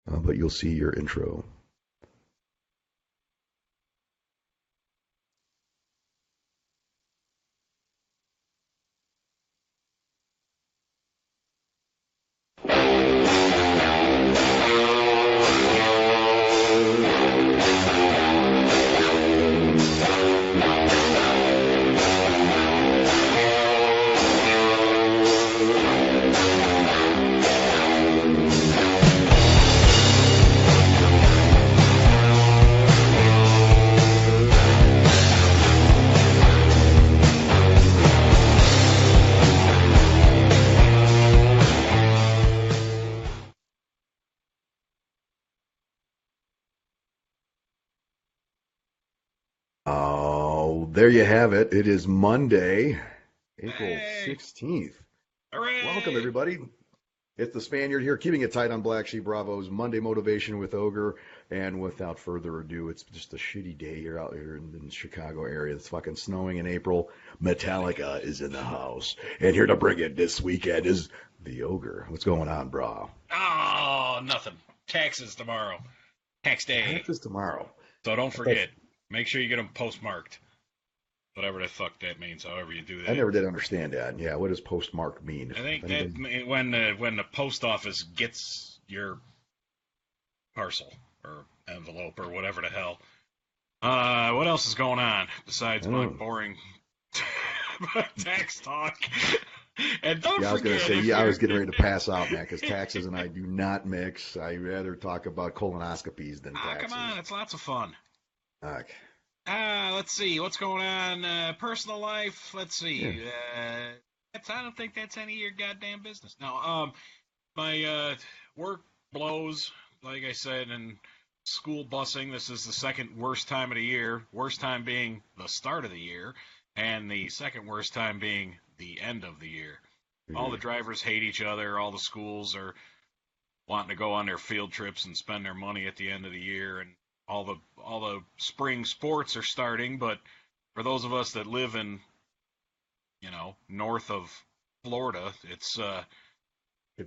but you'll see your intro. Oh, there you have it. It is Monday, April Hey, 16th. Welcome, hooray! everybody. It's the Spaniard here, keeping it tight on Black Sheep Bravo's Monday Motivation with Ogre. And without further ado, it's just a shitty day here out here in the Chicago area. It's fucking snowing in April. Metallica is in the house. And here to bring it this weekend is the Ogre. What's going on, bro? Oh, nothing. Taxes tomorrow. Tax day. Taxes tomorrow. So don't I thought forget. Make sure you get them postmarked. Whatever the fuck that means, however you do I that. never did understand that. Yeah, what does postmark mean? I If think that anybody, when the post office gets your parcel or envelope or whatever the hell. What else is going on I besides don't my know. boring tax talk? And don't Yeah, I was gonna forget say, if yeah, I you're was getting ready to pass out, man, because taxes and I do not mix. I rather talk about colonoscopies than come on, taxes. it's lots of fun. Okay. Let's see what's going on. Personal life. Let's Yeah. see. I don't think that's any of your goddamn business. No. My work blows, like I said, and school busing. This is the second worst time of the year. Worst time being the start of the year, and the second worst time being the end of the year. All the Yeah. drivers hate each other. All the schools are wanting to go on their field trips and spend their money at the end of the year, and all the spring sports are starting. But for those of us that live in north of Florida, it's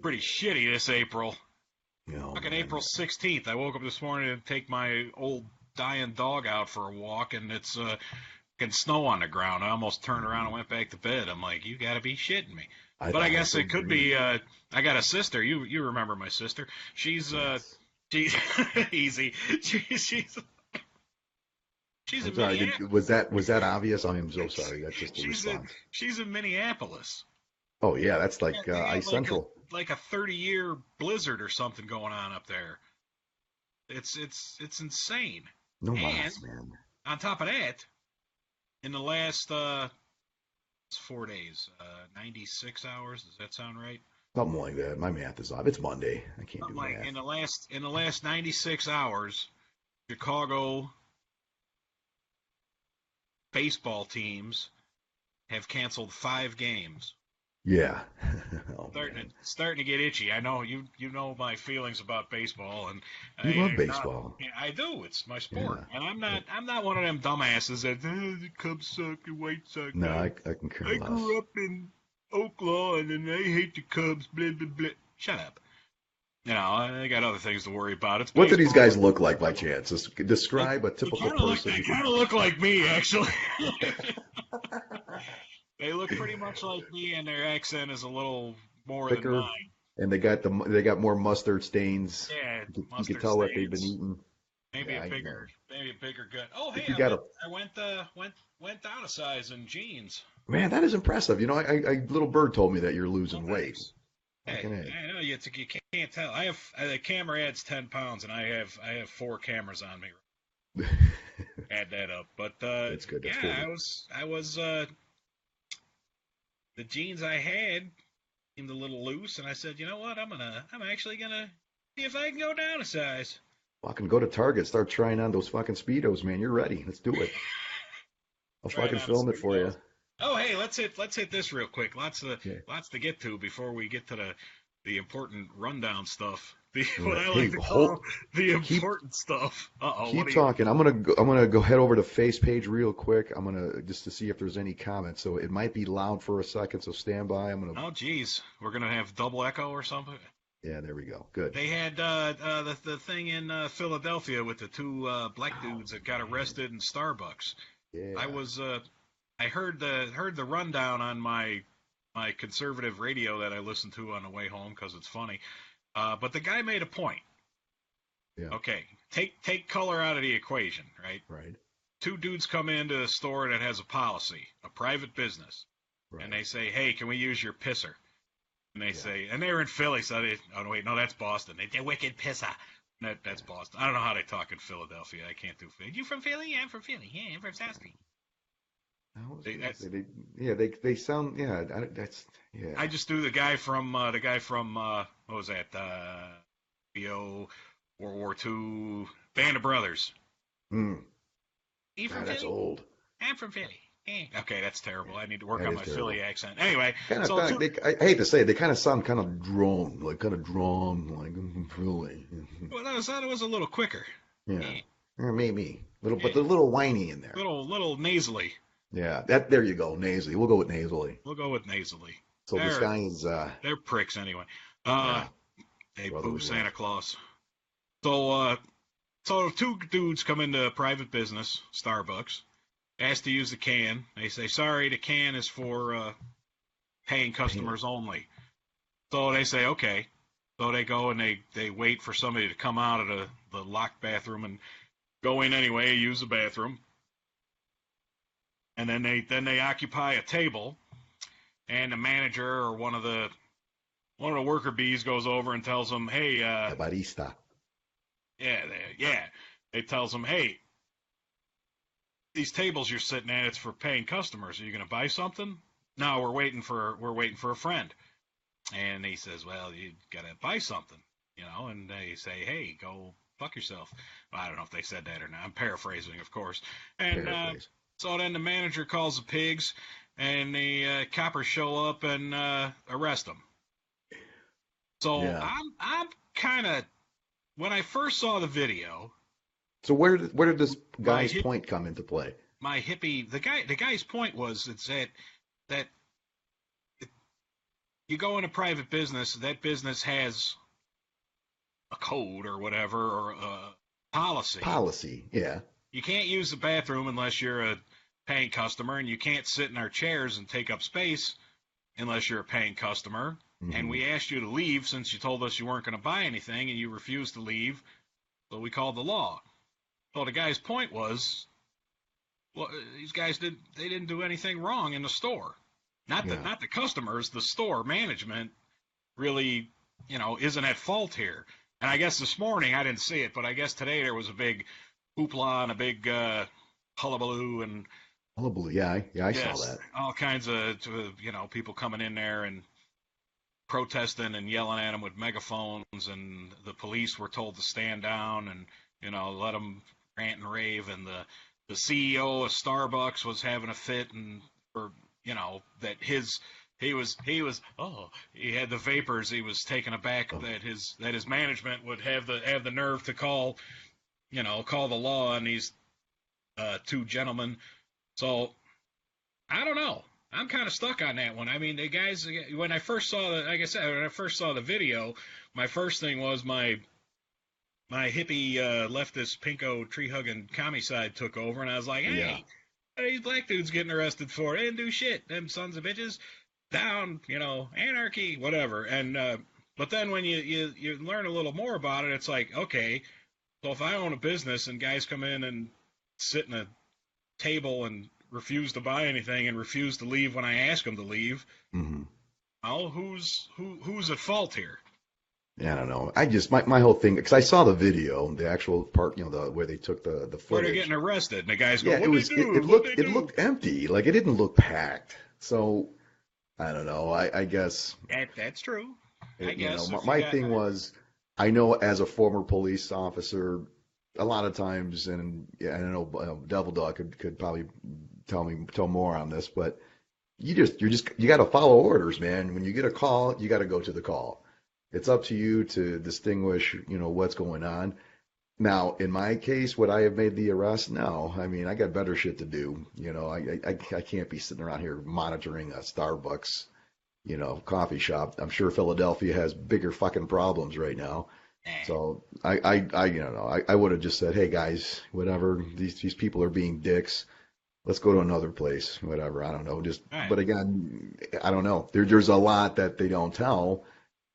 pretty shitty this April. Oh Fucking man. April 16th. I woke up this morning to take my old dying dog out for a walk, and it's fucking snow on the ground. I almost turned around and went back to bed. I'm like, you got to be shitting me. I But I thought it was guess so it could green. be. I got a sister. You remember my sister? She's Yes. she easy. She's she's I'm in sorry. Minneapolis. Was that obvious? I am so sorry. That's just a She's in response. she's in Minneapolis. Oh yeah, that's Yeah, like they got Ice Central. like a 30-year blizzard or something going on up there. It's insane. No And mas, man. on top of that, in the last it's 4 days, 96 hours. Does that sound right? Something like that. My math is off. It's Monday. I can't do Something like math. in the last 96 hours, Chicago baseball teams have canceled 5 games. Yeah. Oh man. Starting to get itchy. I know you know my feelings about baseball, and You love not, baseball. yeah, I do. It's my sport, Yeah. and I'm not one of them dumbasses that the Cubs suck, the White Sox. No, I can care I less. grew up in Oak Lawn, and I hate the Cubs. Blah blah blah. Shut up. I got other things to worry about. It's What do these baseball. guys look like by chance? Describe a They typical kind of look. person. They kind of look like me, actually. They look pretty much like me, and their accent is a little more than Thicker, mine. and they got more mustard stains. Yeah, You can mustard tell what they've been stains. eating. Maybe Yeah, a I know. bigger gut. Oh, If hey, you got a went down a size in jeans. man, that is impressive. Little bird told me that you're Oh, losing weight. thanks. Hey, Fucking A. I know you can't tell. The camera adds 10 pounds, and I have 4 cameras on me. Add that up, but That's good. That's yeah, 40. I was the jeans I had seemed a little loose, and I said, you know what, I'm actually gonna see if I can go down a size. Fucking go to Target, start trying on those fucking Speedos, man. You're ready. Let's do it. I'll Trying fucking on a film it for you. speedos. Oh, hey, let's hit this real quick. Yeah. Lots to get to before we get to the important rundown stuff. The what Right. I Hey, like to call the keep important stuff. What keep do you? talking. I'm gonna go head over to Face page real quick. I'm gonna just to see if there's any comments. So it might be loud for a second. So stand by. I'm gonna. Oh, geez, we're gonna have double echo or something. Yeah, there we go. Good. They had the thing in Philadelphia with the two black Oh dudes that got arrested in Starbucks. I yeah. was I heard the rundown on my conservative radio that I listened to on the way home because it's funny. But the guy made a point. Yeah. Okay, take color out of the equation, right? Right. Two dudes come into a store that has a policy, a private business, and Right. they say, "Hey, can we use your pisser?" And they Yeah. say, and they were in Philly, so they, oh wait, no, that's Boston. They're wicked pisser. That's Yeah. Boston. I don't know how they talk in Philadelphia. I can't do Philly. You from Philly? Yeah, I'm from Philly. Yeah, I'm from South Street. I was gonna That's say yeah they sound yeah that's I yeah. just do the guy from what was that? BO World War II Band of Brothers. Mm. You from God, that's Philly? old. I'm from Philly. Eh. Okay, that's terrible. Yeah, I need to work that on is my Philly terrible. accent. Anyway, Kind of, so two, I hate to say it, they kind of sound kind of drone, like kind of drawn, like really. well, that was a little quicker. Yeah, Eh, yeah, maybe little, but eh, they're a little whiny in there. little nasally. Yeah, that there you go, nasally. We'll go with nasally. We'll go with nasally. So this They're guy is, they're pricks anyway. Uh, yeah, they brother boo was rough. Santa Claus. So so two dudes come into a private business, Starbucks, ask to use the can. They say, sorry, the can is for paying Pain. customers only. So they say, okay. So they go and they wait for somebody to come out of the locked bathroom and go in anyway, use the bathroom. And then they occupy a table, and the manager or one of the worker bees goes over and tells them, hey, The barista. yeah, they tells them, hey, these tables you're sitting at, it's for paying customers. Are you going to buy something? No, we're waiting for a friend. And he says, well, you got to buy something, And they say, hey, go fuck yourself. Well, I don't know if they said that or not. I'm paraphrasing, of course. And Paraphrase. so then the manager calls the pigs, and the coppers show up and arrest them. So Yeah. I'm kind of when I first saw the video, So where did this my guy's point come into play? my hippie the guy's point was it's that you go in a private business, that business has a code or whatever or a policy. Policy. Yeah. You can't use the bathroom unless you're a paying customer, and you can't sit in our chairs and take up space unless you're a paying customer. And Hmm. we asked you to leave since you told us you weren't going to buy anything, and you refused to leave. So we called the law. So the guy's point was, well, these guys didn't do anything wrong in the store. Yeah. Not the customers, the store management really, isn't at fault here. And I guess this morning I didn't see it, but I guess today there was a big hoopla and a big hullabaloo and Hullabaloo. Yeah, I saw yes, that. all kinds of people coming in there and protesting and yelling at them with megaphones, and the police were told to stand down and let them rant and rave, and the CEO of Starbucks was having a fit, and for that he had the vapors. He was taken aback Oh, that his management would have the nerve to call the law on these two gentlemen. So I don't know. I'm kind of stuck on that one. I mean, the guys, when I first saw like I said, when I first saw the video, my first thing was my hippie leftist pinko tree hugging commie side took over, and I was like, yeah. hey, what are these black dudes getting arrested for? They didn't do shit. Them sons of bitches, down, anarchy, whatever. And but then when you learn a little more about it, it's like, okay, so if I own a business and guys come in and sit in a table and refuse to buy anything and refuse to leave when I ask them to leave, Hmm. well, who's at fault here? Yeah, I don't know. I just my whole thing because I saw the video, the actual part, the where they took the Where they're getting footage. arrested, and the guys go, Yeah, it "What they was do? What they it do?" looked empty. Like it didn't look packed. So I don't know. I guess That's true. I guess my, if you my got thing was I know as a former police officer, a lot of times, and yeah, I don't know, Devil Dog could probably tell more on this, but you got to follow orders, man. When you get a call, you got to go to the call. It's up to you to distinguish, what's going on. Now, in my case, would I have made the arrest? No. I mean, I got better shit to do. I can't be sitting around here monitoring a Starbucks. coffee shop. I'm sure Philadelphia has bigger fucking problems right now. So I would have just said, hey guys, whatever, these people are being dicks. Let's go to another place, whatever. I don't know. Right. But again, I don't know. There's a lot that they don't tell,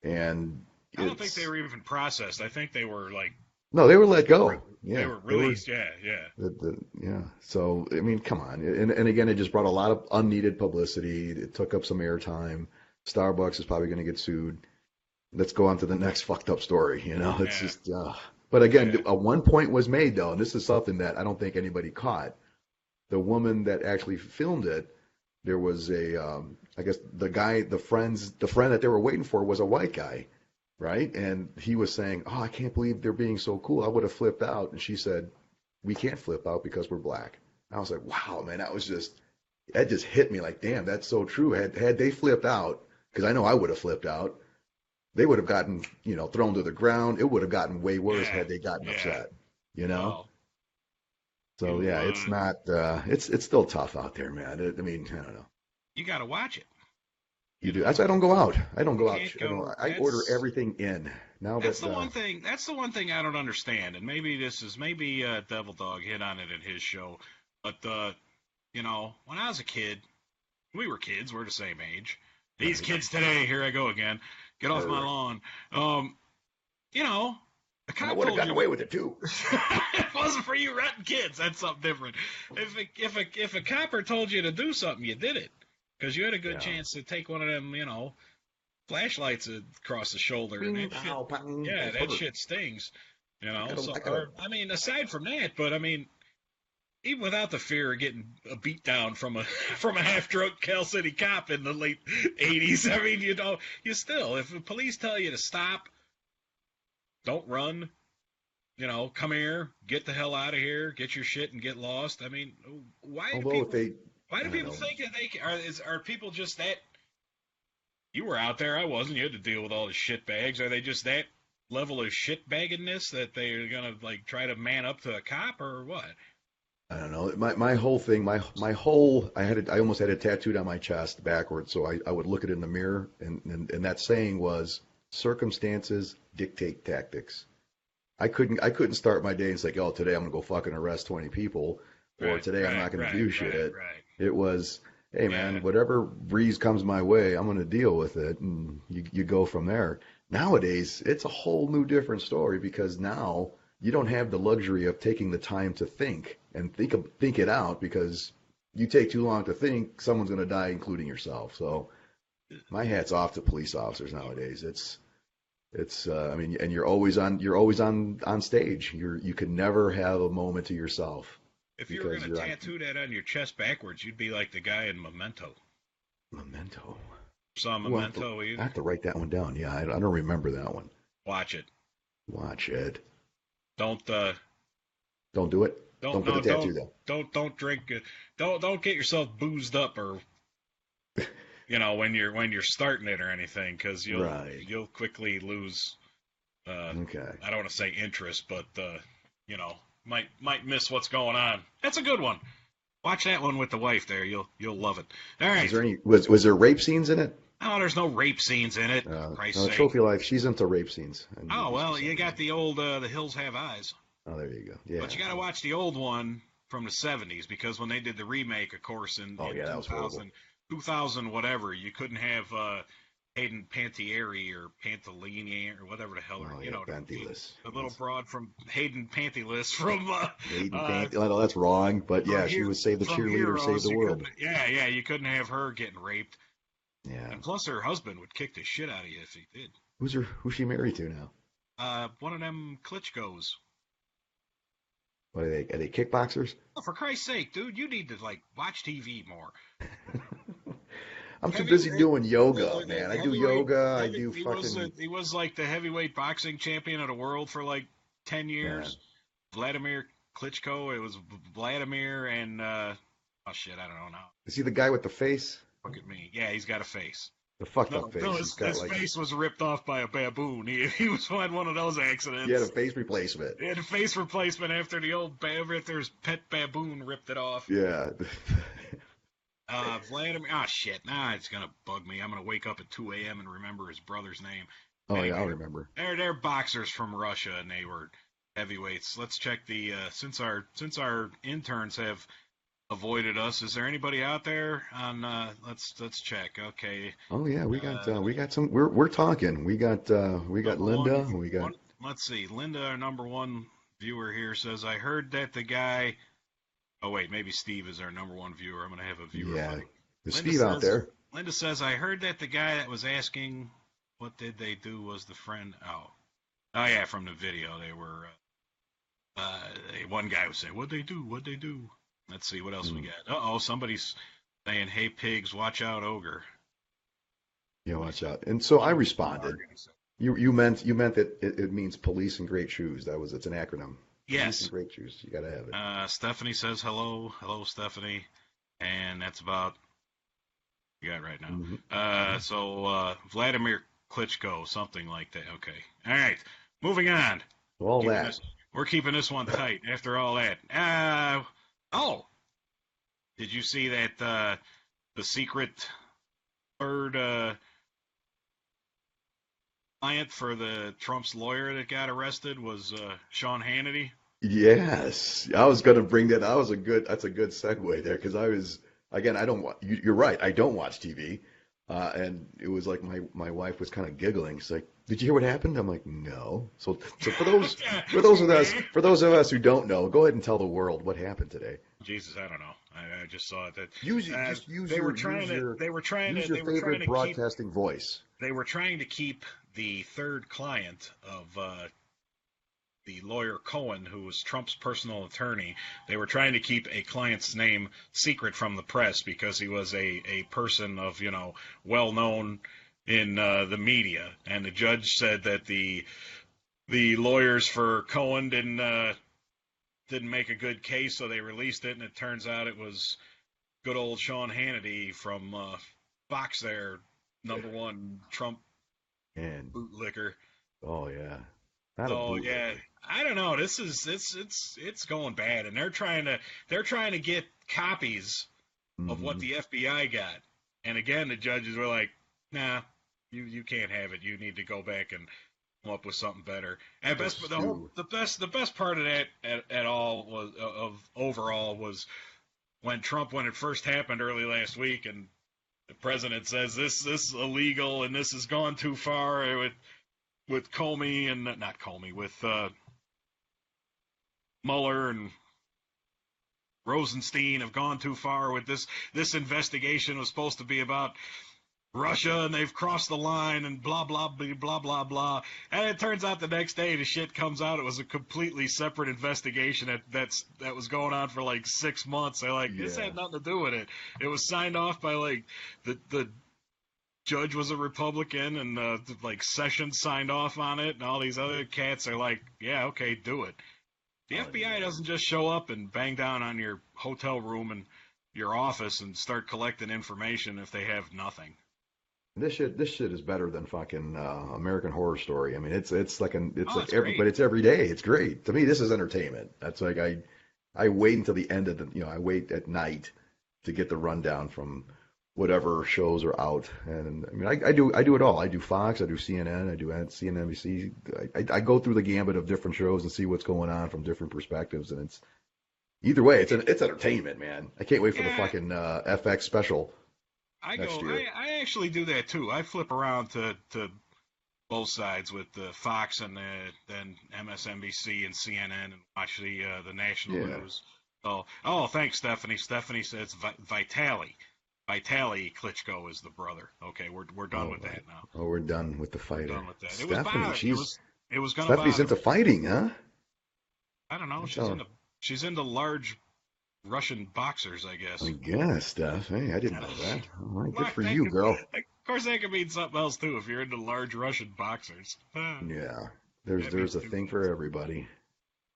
and I don't think they it's were even processed. I think they were like no, they were let go. they Yeah, were they were. released. Yeah, yeah. Yeah. So I mean, come on. And again, it just brought a lot of unneeded publicity. It took up some airtime. Starbucks is probably going to get sued. Let's go on to the next fucked up story. It's Yeah. just. But again, Yeah. one point was made though, and this is something that I don't think anybody caught. The woman that actually filmed it, there was I guess the friend that they were waiting for was a white guy, right? And he was saying, "Oh, I can't believe they're being so cool. I would have flipped out." And she said, "We can't flip out because we're black." I was like, "Wow, man, that just hit me like, damn, that's so true." Had they flipped out, because I know I would have flipped out, they would have gotten, thrown to the ground. It would have gotten way worse Yeah. had they gotten Yeah. upset, you know? Well, So you yeah, it's not, it's still tough out there, man. I mean, I don't know. you got to watch it. You do. That's why I don't go out. I don't You go out. can't I don't. go. I order everything in now That's that. the one thing. That's the one thing I don't understand. And maybe Devil Dog hit on it in his show. But when I was a kid, we were kids. We're the same age. These Right. kids today. Here I go again. Get off my lawn. You know, the And I cop would have told gotten you. away with it too. If it wasn't for you ratting kids, that's something different. If a copper told you to do something, you did it because you had a good Yeah. chance to take one of them, flashlights across the shoulder, and that shit. Pow, pow, Yeah, that hurt. shit stings. So I gotta. I mean, aside from that, but I mean, even without the fear of getting a beat down from a from a half drunk Cal City cop in the late '80s, I mean, you still, if the police tell you to stop, don't run. Come here, get the hell out of here, get your shit and get lost. I mean, why do Although if people they, why do I don't people know. think that are people just that you were out there, I wasn't, you had to deal with all the shit bags. Are they just that level of shit baggedness that they're gonna like try to man up to a cop or what? I don't know. My whole thing, my whole, I almost had it tattooed on my chest backwards, so I would look at it in the mirror, and that saying was, circumstances dictate tactics. I couldn't start my day and say, oh, today I'm gonna go fucking arrest 20 people, or Right, today I'm right, not gonna right, do right, shit. right. It was, hey Yeah. man, whatever breeze comes my way, I'm gonna deal with it, and you go from there. Nowadays, it's a whole new different story because now you don't have the luxury of taking the time to think and think it out because you take too long to think, someone's gonna die, including yourself. So my hat's off to police officers nowadays. It's I mean, and you're always on stage. You can never have a moment to yourself If you were because gonna you're on tattoo that on your chest backwards, you'd be like the guy in Memento. memento. Saw Ooh, Memento I either? have to write that one down. Yeah, I don't remember that one. Watch it. Watch it. Don't Don't do it. don't Don't put no the tattoo don't down. don't drink don't get yourself boozed up or when you're starting it or anything because Right. you'll quickly lose Okay. I don't want to say interest but you know might miss what's going on. That's a good one. Watch that one with the wife there. You'll love it. All Is right. there any was there rape scenes in it? Oh, there's no rape scenes in it. Christ's No, sake. Trophy Life. She's into rape scenes. And Oh movies for well, some you got reason. the old The Hills Have Eyes, Oh, there you go. Yeah. but you got to watch the old one from the '70s because when they did the remake, of course, Oh in yeah, that was horrible. 2000 whatever, you couldn't have Hayden Panettiere or Pantalini or whatever the hell, Oh you yeah, know, Pantyless. the little broad from Hayden Pantyless from Hayden Panty. Oh, that's wrong. But yeah, she would save the from cheerleader, save Heroes. the world. Yeah, you couldn't have her getting raped, Yeah. and plus her husband would kick the shit out of you if he did. Who's she married to now? One of them Klitschko's. What are they? Are they kickboxers? Oh, for Christ's sake, dude, you need to like watch TV more. I'm too busy doing yoga, the man. I do heavyweight- yoga. I heavy- do he was fucking. he was like the heavyweight boxing champion of the world for like 10 years. Vladimir Klitschko. It was Vladimir and oh shit, I don't know now. Is he the guy with the face? Look at me. Yeah, he's got a face. The fucked No, up face. no, He's got his like face was ripped off by a baboon. He was had one of those accidents. he had a face replacement. He had a face replacement after his pet baboon ripped it off. Yeah. Vladimir. Ah, shit. Nah, it's gonna bug me. I'm gonna wake up at 2 a.m. and remember his brother's name. Oh yeah, Anyway, I'll remember. they're boxers from Russia, and they were heavyweights. Let's check the since our interns have avoided us. Is there anybody out there on? Let's check. Okay. Oh yeah, Uh, we got some. We're talking. We got Number one, Linda. We got. let's see. Linda, our number one viewer here, says, I heard that the guy. Oh, wait, maybe Steve is our number one viewer. I'm going to have a viewer Yeah, fight. there's Linda Steve out says, there. I heard that the guy that was asking what did they do was the friend. Oh, yeah, from the video. They were, one guy was saying, what'd they do? What'd they do? Let's see, what else we Mm, got? Uh-oh, somebody's saying, hey, pigs, watch out, Ogre. yeah, Somebody watch said, out. And so I somebody from responded. Oregon said, You meant that it means police in great shoes. It's an acronym. Police in yes. great shoes. You gotta have it. Stephanie says hello. Hello, Stephanie. And that's about you got right now. Hmm. So Vladimir Klitschko, something like that. Okay. All right. Moving on. All Keeping that. this, we're keeping this one tight after all that. Oh, did you see that the secret third client for the Trump's lawyer that got arrested was Sean Hannity? Yes, I was gonna bring that. That's a good segue there because again, I don't. You're right. I don't watch TV, and it was like my wife was kind of giggling. She's like, "Did you hear what happened?" I'm like, "No." So for those of us who don't know, go ahead and tell the world what happened today. Jesus, I don't know. I just saw it that Just they were trying to use your favorite broadcasting voice. they were trying to keep the third client of the lawyer Cohen, who was Trump's personal attorney. They were trying to keep a client's name secret from the press because he was a person of well known in the media, and the judge said that the lawyers for Cohen didn't make a good case, so they released it, and it turns out it was good old Sean Hannity from Fox, their number one Trump And bootlicker. oh yeah, not a So yeah, bootlicker. I don't know. This is it's going bad, and they're trying to get copies of what Hmm. the FBI got. And again, the judges were like, "Nah, you can't have it. You need to go back and come up with something better." And Or best, the whole Stu. the best part of that at all was of overall was when it first happened early last week, and the president says this is illegal and this has gone too far with Comey and not Comey with Mueller and Rosenstein have gone too far with this. This investigation was supposed to be about Russia and they've crossed the line and blah blah blah blah blah blah. And it turns out the next day the shit comes out. It was a completely separate investigation that was going on for like 6 months. They're like, this Yeah. had nothing to do with it. It was signed off by like the judge was a Republican and like Sessions signed off on it and all these other cats are like, yeah, okay, do it. The Oh FBI yeah. doesn't just show up and bang down on your hotel room and your office and start collecting information if they have nothing. This shit is better than fucking American Horror Story. I mean, it's Oh, like it's great. but it's every day. It's great to me. This is entertainment. That's like I wait until the end of I wait at night to get the rundown from whatever shows are out. And I mean, I do it all. I do Fox, I do CNN, I do CNN, NBC. I go through the gambit of different shows and see what's going on from different perspectives. And it's either way, it's entertainment, man. I can't wait for the Yeah, fucking FX special I next go. year. I actually do that too. I flip around to both sides with the Fox and then MSNBC and CNN and watch the national Yeah. news. Oh, thanks, Stephanie. Stephanie says Vitali. Vitali Klitschko is the brother. Okay, we're done Oh, with that now. oh, we're done with the We're fighter. done with that. It was Stephanie, bothering. It was gonna Stephanie's bother into me. fighting, huh? I don't know. That's how, She's into large Russian boxers, I I guess. guess, Steph. Hey, I didn't Yeah. know that. All right, good Well, for you, girl. of course, that could mean something else too if you're into large Russian boxers. Yeah, That there's means a two thing for things. everybody.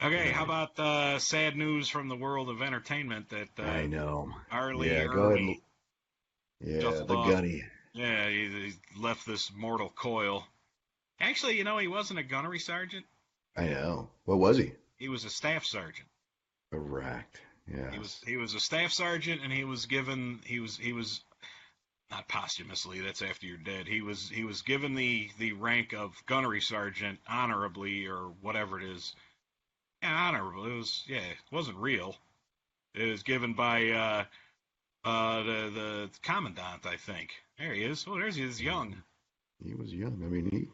All Okay, how right. about sad news from the world of entertainment that I know. Arlie Yeah, go ahead. Ermy Yeah, shuffled the off? gunny. Yeah, he left this mortal coil. Actually, he wasn't a gunnery sergeant. I know. What was he? He was a staff sergeant. Correct. Yes. He was a staff sergeant, and he was not posthumously. That's after you're dead. He was given the rank of gunnery sergeant honorably or whatever it is. Yeah, honorable. It wasn't real. It was given by the commandant, I think. There he is. Oh, there's he is young. He was young. I mean,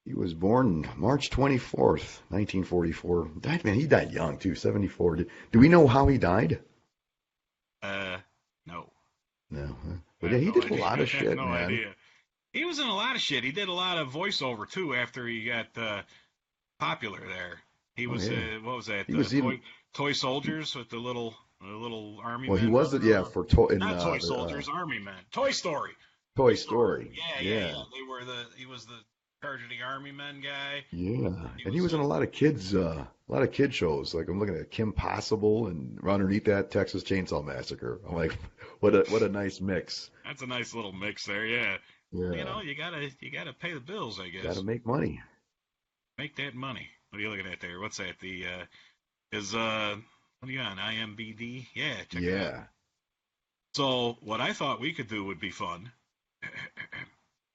he was born March 24th, 1944. He died young too, 74. Do we know how he died? No. No. Huh? But yeah, he did a lot of shit, no man. idea. He was in a lot of shit. He did a lot of voiceover too after he got popular there. He was what was that? He was toy soldiers with the little army well, men. he was for not toy soldiers, army men. Toy Story. Toy Story. Yeah. He was the charge of the army men guy. Yeah, and he was in a lot of kid shows. Like I'm looking at Kim Possible and underneath that Texas Chainsaw Massacre. I'm like, what a nice mix. That's a nice little mix there. Yeah. Yeah. You know, you gotta pay the bills, I guess. Gotta make money. Make that money. What are you looking at there? What's that? What are you on? IMBD? Yeah, check it out. So what I thought we could do would be fun.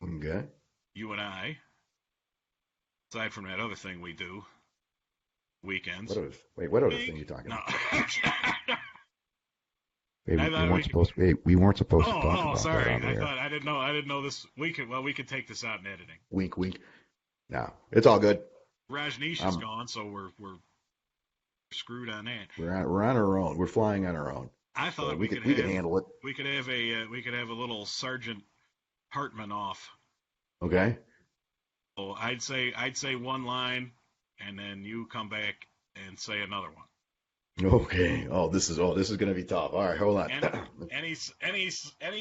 Okay. You and I, aside from that other thing we do, weekends. What other thing are you talking about? No. We weren't supposed to talk about Oh, sorry. that I didn't know this. We could take this out in editing. Wink, wink. No, it's all good. Rajneesh is gone, so we're screwed on that. We're on our own. We're flying on our own. I thought so we could handle it. We could have a little Sergeant Hartman off. Okay. So I'd say one line, and then you come back and say another one. Okay. Oh, this is going to be tough. All right, hold on. Any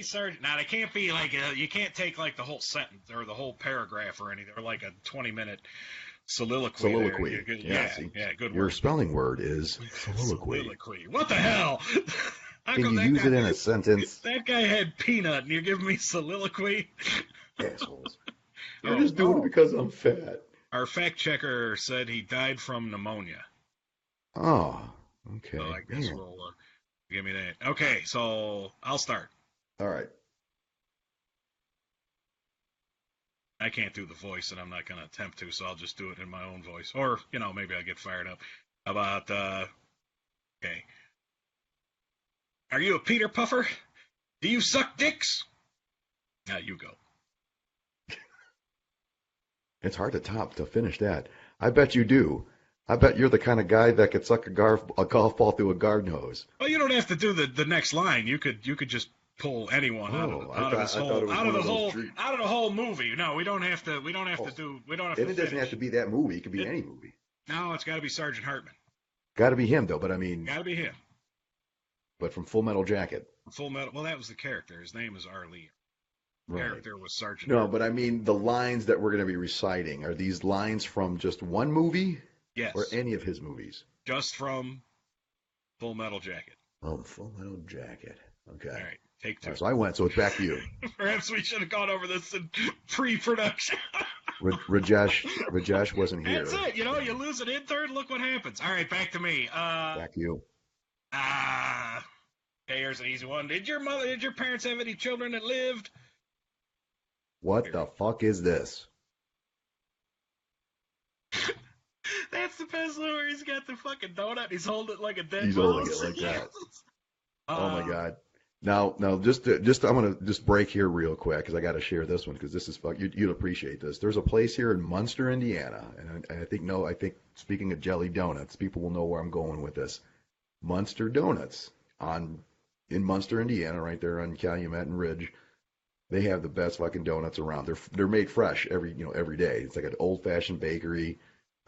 sergeant. Now, it can't be like you can't take like the whole sentence or the whole paragraph or anything, or like a 20-minute soliloquy. Yeah, good word. Your spelling word is soliloquy. Soliloquy. What the hell? Can you use it in a sentence? That guy had peanut, and you're giving me soliloquy? Assholes. I'm just doing it because I'm fat. Our fact checker said he died from pneumonia. Oh, okay. So I guess we'll give me that. Okay, so I'll start. All right. I can't do the voice, and I'm not going to attempt to, so I'll just do it in my own voice. Or, maybe I'll get fired up. About, okay. Are you a Peter Puffer? Do you suck dicks? Now you go. It's hard to finish that. I bet you do. I bet you're the kind of guy that could suck a golf ball through a garden hose. Well, you don't have to do the next line. You could just pull anyone out of the whole movie. No, we don't have to. And it doesn't have to be that movie. It could be any movie. No, it's got to be Sergeant Hartman. Got to be him though. But I mean, got to be him. But from Full Metal Jacket. Full Metal. Well, that was the character. His name is Arlie. Right. Character was Sergeant. No, but I mean the lines that we're going to be reciting, are these lines from just one movie? Yes. Or any of his movies? Just from Full Metal Jacket. Oh, Full Metal Jacket. Okay. All right, take two. Right, so I went, so it's back to you. Perhaps we should have gone over this in pre-production. Rajesh wasn't here. That's it. You lose an intern, look what happens. All right, back to me. Back to you. Okay, here's an easy one. Did your parents have any children that lived? What the fuck is this? That's the best one where he's got the fucking donut. He's holding it like a dead He's holding it like that. Oh my god. Now, just I'm gonna just break here real quick because I got to share this one because this is fuck. You'd appreciate this. There's a place here in Munster, Indiana, and I think speaking of jelly donuts, people will know where I'm going with this. Munster Donuts in Munster, Indiana, right there on Calumet and Ridge. They have the best fucking donuts around. They're made fresh every day. It's like an old fashioned bakery.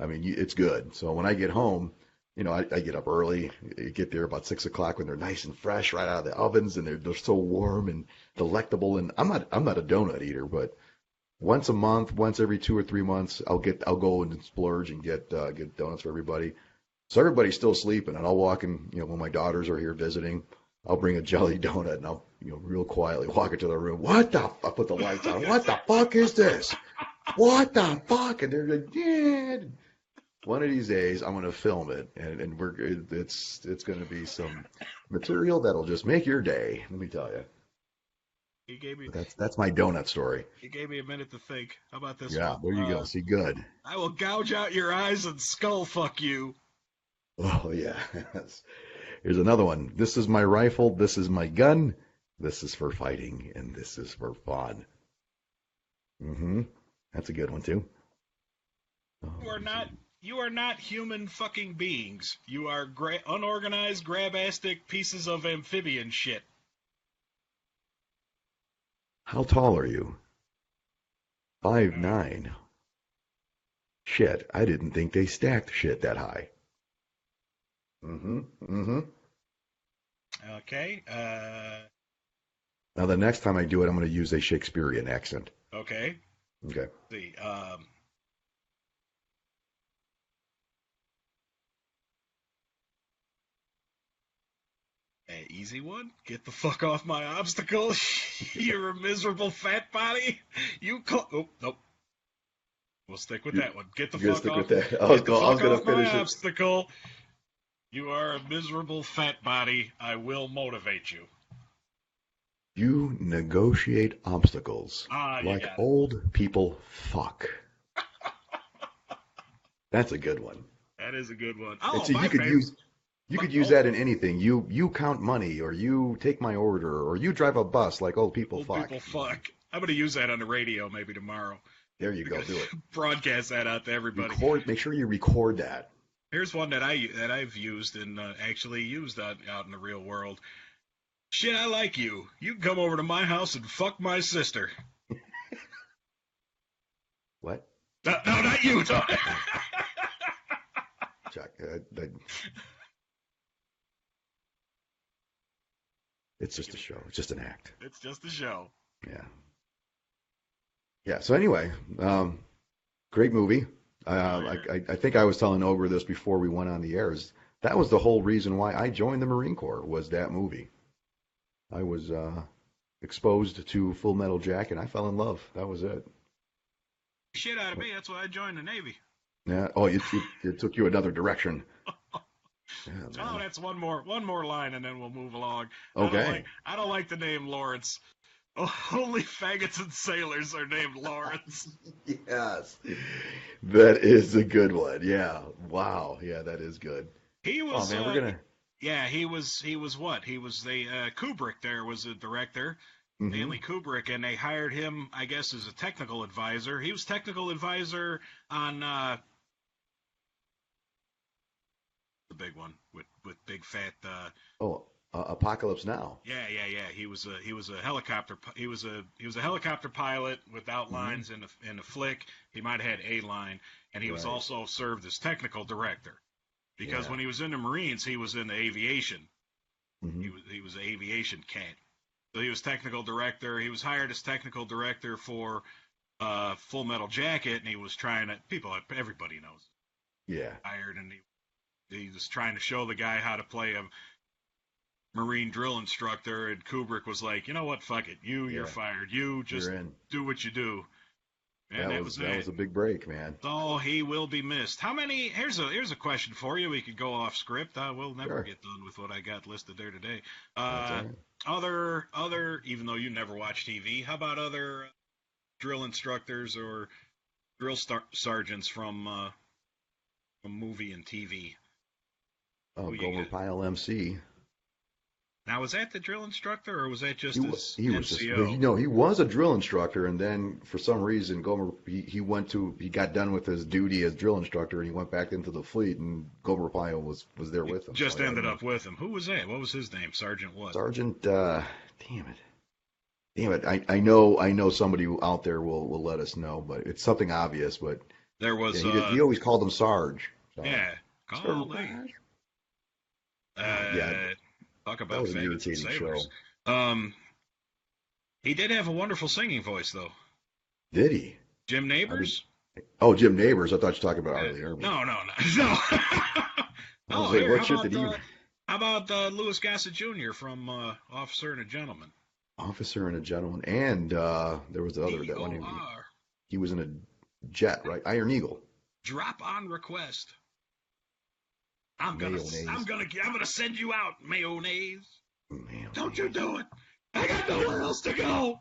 I mean, it's good. So when I get home, I get up early. I get there about 6 o'clock when they're nice and fresh right out of the ovens, and they're so warm and delectable. And I'm not a donut eater, but once a month, once every 2 or 3 months, I'll go and splurge and get donuts for everybody. So everybody's still sleeping, and I'll walk in. When my daughters are here visiting, I'll bring a jelly donut, and I'll real quietly walk into the room. I put the lights on. What the fuck is this? What the fuck? And they're like, Dad. One of these days, I'm going to film it, and it's going to be some material that'll just make your day. Let me tell you. You gave me But that's my donut story. you gave me a minute to think. How about this Yeah, one? there you go. See, good. I will gouge out your eyes and skull fuck you. Oh yeah. Here's another one. This is my rifle. This is my gun. This is for fighting, and this is for fun. Mm-hmm. That's a good one too. Oh, You are let me see. not. You are not human fucking beings. You are unorganized, grabastic pieces of amphibian shit. How tall are you? Five Uh, nine. Shit, I didn't think they stacked shit that high. Mm-hmm. Mm-hmm. okay. Now the next time I do it, I'm going to use a Shakespearean accent. Okay. Okay. Let's see. Easy one. Get the fuck off my obstacle. You're a miserable fat body. Oh, nope. We'll stick with You're, that one. Get the you're gonna fuck stick with off. that. Get the I was fuck gonna off my finish it. obstacle. You are a miserable fat body. I will motivate you. You negotiate obstacles Ah, you like got it. old people fuck. That's a good one. That is a good one. And Oh, see, my favorite. you could use Oh, that in anything. You count money, or you take my order, or you drive a bus like old people old fuck. people fuck. I'm gonna use that on the radio maybe tomorrow. There you We're go. gonna Do it. broadcast that out to everybody. Record. Make sure you record that. Here's one that I've used and actually used out in the real world. Shit, I like you. You can come over to my house and fuck my sister. What? No, no, not you. Chuck. It's just a show. It's just an act. It's just a show. Yeah. Yeah. So anyway, great movie. I think I was telling Ogre this before we went on the air. That was the whole reason why I joined the Marine Corps was that movie. I was exposed to Full Metal Jacket, and I fell in love. That was it. Shit out of me. That's why I joined the Navy. Yeah. Oh, it took you another direction. Yeah, Oh, man. that's one more line, and then we'll move along. Okay. I don't like the name Lawrence. Only faggots and sailors are named Lawrence. Yes. That is a good one. Yeah. Wow. Yeah, that is good. He Oh was, man, we're gonna. yeah, he was what? He was the Kubrick. There was a director, Hmm. Stanley Kubrick, and they hired him, I guess, as a technical advisor. He was technical advisor on the big one with big fat. Oh, Apocalypse Now. Yeah. He was a helicopter. He was a helicopter pilot without Hmm. lines in the flick. He might have had a line, and he was Right. also served as technical director because Yeah. when he was in the Marines, he was in the aviation. Hmm. He was an aviation cat. So he was technical director. He was hired as technical director for Full Metal Jacket, and he was trying to everybody knows Yeah. hired, and he was trying to show the guy how to play a Marine drill instructor, and Kubrick was like, you know what, fuck it, you're Yeah. fired. You just You're in. do what you do, and that was That it. was a big break, man. So he will be missed. How many? Here's a question for you. We could go off script. We'll never Sure. get done with what I got listed there today. That's all Uh, right. even though you never watch TV, how about other drill instructors or drill sergeants from movie and TV? Oh, Who you Gomer got? Pyle MC. Now, was that the drill instructor, or was that just his He was just NCO? he was a drill instructor, and then for some reason Gomer he got done with his duty as drill instructor, and he went back into the fleet, and Gomer Pyle was there with him. Just So I ended don't know. up with him. Who was that? What was his name? Sergeant what? Sergeant, damn it. I know somebody out there will let us know, but it's something obvious. But There yeah, was he always called him Sarge. So, yeah. Golly. Sarge. Yeah, Talk that about was an faggots and irritating show. sailors. Um, he did have a wonderful singing voice, though. Did he? Jim I did. Neighbors? Oh, Jim Neighbors. I thought you were talking about Arlie Ermy. No, no, no, no. I was Oh, like, here, what shit did he? how about Louis Gossett Jr. from Officer and a Gentleman? Officer and a Gentleman, and there was the other that one. DOR. He was in a jet, right? Iron Eagle. drop on request. I'm Mayonnaise. gonna send you out, mayonnaise. Mayonnaise. Don't you do it. I got nowhere else to go.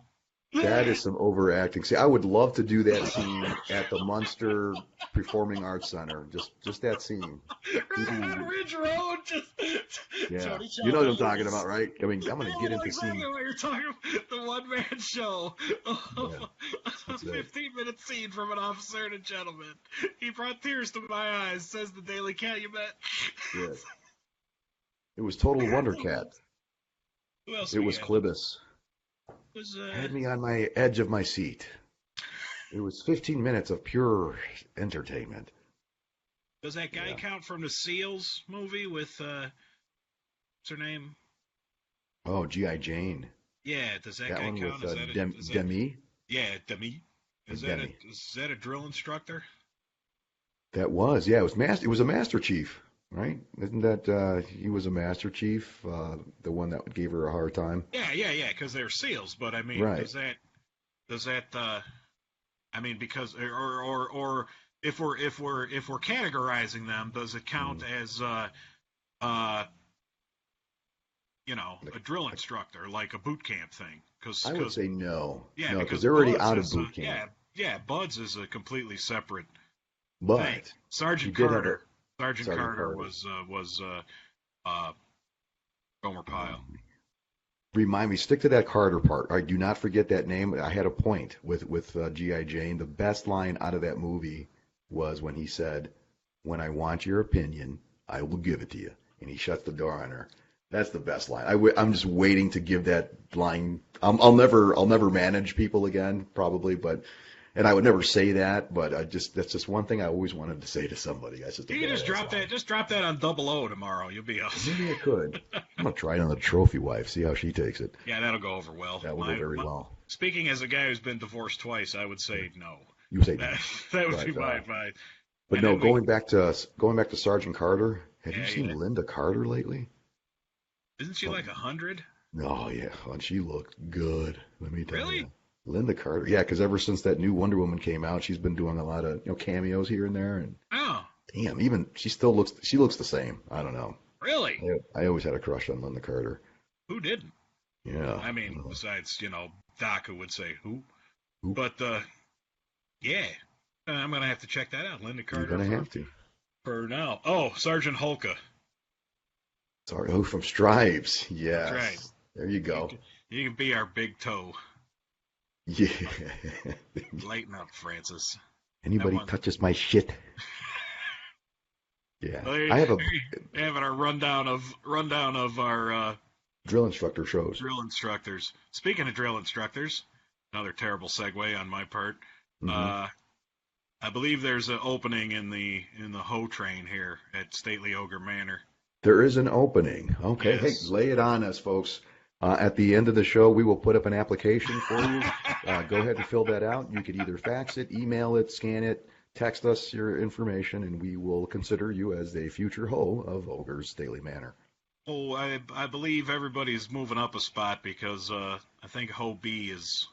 That is some overacting. See, I would love to do that scene at the Munster Performing Arts Center. Just that scene. Right on Ridge Road, just Yeah. Tony You know what I'm Shelby. talking about, right? I mean, I'm going to I get know into exactly scene. what you're talking about. The one-man show. Yeah, A that's it. 15-minute scene from an officer and a gentleman. He brought tears to my eyes, says the Daily Calumet. Yeah. It was Total Wonder Cat. Who else It we was got? Klibis. Had me on my edge of my seat. It was 15 minutes of pure entertainment. Does that guy count from the Seals movie with, what's her name? Oh, G.I. Jane. Yeah, does that That guy one count? with Is that Demi. yeah, Demi. Is Demi. that a drill instructor? That was, yeah, it was a Master Chief, right? Isn't that he was a Master Chief, the one that gave her a hard time? Yeah, because they're SEALs. But I mean, Right. does that I mean, because or if we're categorizing them, does it count as a drill instructor, like a boot camp thing? I would say no. Yeah, No, because they're already Buds out of is boot camp. yeah, Buds is a completely separate thing. But Sergeant did have Carter. a Sergeant Sergeant Carter Carter. was Gomer Pyle. Remind me, stick to that Carter part. All right, do not forget that name. I had a point with G.I. Jane. The best line out of that movie was when he said, "When I want your opinion, I will give it to you." And he shuts the door on her. That's the best line. I'm just waiting to give that line. I'll never manage people again, probably, and I would never say that. But that's just one thing I always wanted to say to somebody. That's just a You can badass drop line. that. Just drop that on Double O tomorrow. You'll be up. Maybe I could. I'm gonna try it on the trophy wife. See how she takes it. Yeah, that'll go over well. That will go very well. Speaking as a guy who's been divorced twice, I would say no. You say no. That would be my advice. But no, going back to Sergeant Carter. Have you seen Linda Carter lately? Isn't she like 100? Oh yeah, and she looked good. Let me tell Really? you. Linda Carter. Yeah, because ever since that new Wonder Woman came out, she's been doing a lot of cameos here and there. And damn, even she looks the same. I don't know. Really? I always had a crush on Linda Carter. Who didn't? Yeah. I mean, besides Doc, who would say who? But yeah, I'm gonna have to check that out. Linda Carter. You're gonna have to. For now. Oh, Sergeant Holka. Sorry, from Stripes. Yes. That's right. There you go. You can be our big toe. Yeah. Lighten up, Francis. Anybody touches my shit. Yeah. Having our rundown of our drill instructor shows. Drill instructors. Speaking of drill instructors, another terrible segue on my part. Mm-hmm. I believe there's an opening in the Ho train here at Stately Ogre Manor. There is an opening. Okay, yes. Hey, lay it on us, folks. At the end of the show, we will put up an application for you. Go ahead and fill that out. You could either fax it, email it, scan it, text us your information, and we will consider you as a future Ho of Ogre's Daily Manor. Oh, I believe everybody's moving up a spot because I think Ho B is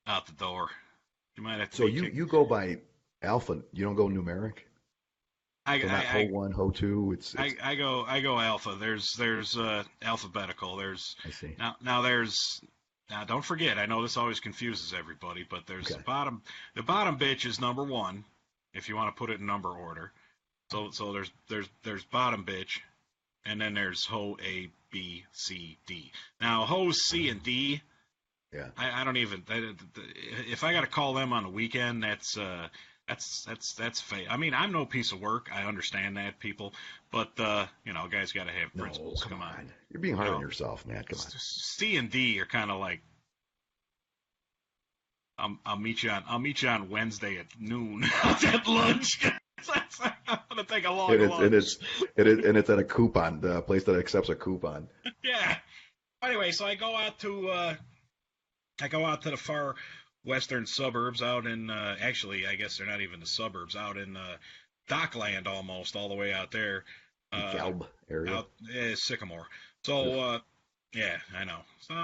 out the door. You might have to. So you go by alpha. You don't go numeric. Not Ho 1, Ho 2. I go alpha. There's alphabetical. There's I see. Now don't forget. I know this always confuses everybody, but there's the bottom. The bottom bitch is number 1, if you want to put it in number order. So there's bottom bitch, and then there's Ho A B C D. Now Ho C and D. Yeah. I don't even. If I got to call them on the weekend, that's fake. I mean, I'm no piece of work. I understand that, people, but guys got to have principles. Come on. You're being hard on yourself, man. Come on. C and D are kind of like. I'll meet you on Wednesday at noon at lunch. I'm gonna take a long lunch. And it's at a coupon, the place that accepts a coupon. Yeah. Anyway, so I go out to the far western suburbs, out in actually, I guess they're not even the suburbs, out in Dockland almost, all the way out there. Galb area. Sycamore. So yeah, I know. So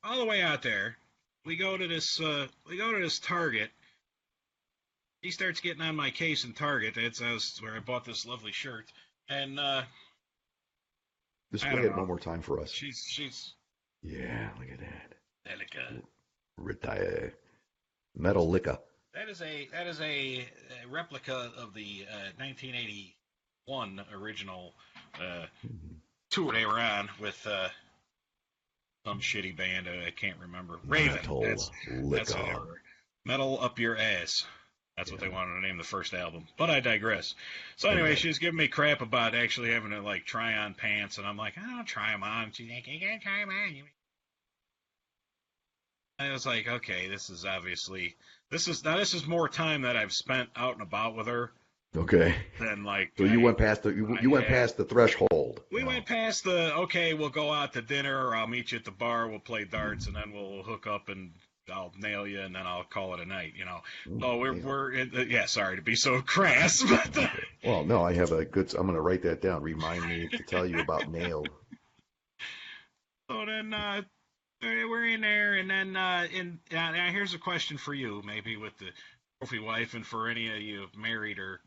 all the way out there. We go to this Target, he starts getting on my case in Target. That's where I bought this lovely shirt. And I Display don't it know. one more time for us. She's Yeah, look at that. delicate. Retire. Metal Licka. That is a replica of the 1981 original tour they were on with some shitty band. I can't remember. Raven. Metal That's who they Licka. were. Metal Up Your Ass. That's what they wanted to name the first album. But I digress. So anyway, she was giving me crap about actually having to like try on pants, and I'm like, I don't try them on. She's like, you gotta try them on. I was like, okay, this is more time that I've spent out and about with her Okay. than like. So you went past the threshold. We went past the okay, we'll go out to dinner, or I'll meet you at the bar, we'll play darts, and then we'll hook up and I'll nail you, and then I'll call it a night, you know. So we're sorry to be so crass, but well, no, I have a good. I'm going to write that down. Remind me to tell you about nail. So then we're in there, and then now here's a question for you, maybe with the trophy wife, and for any of you married or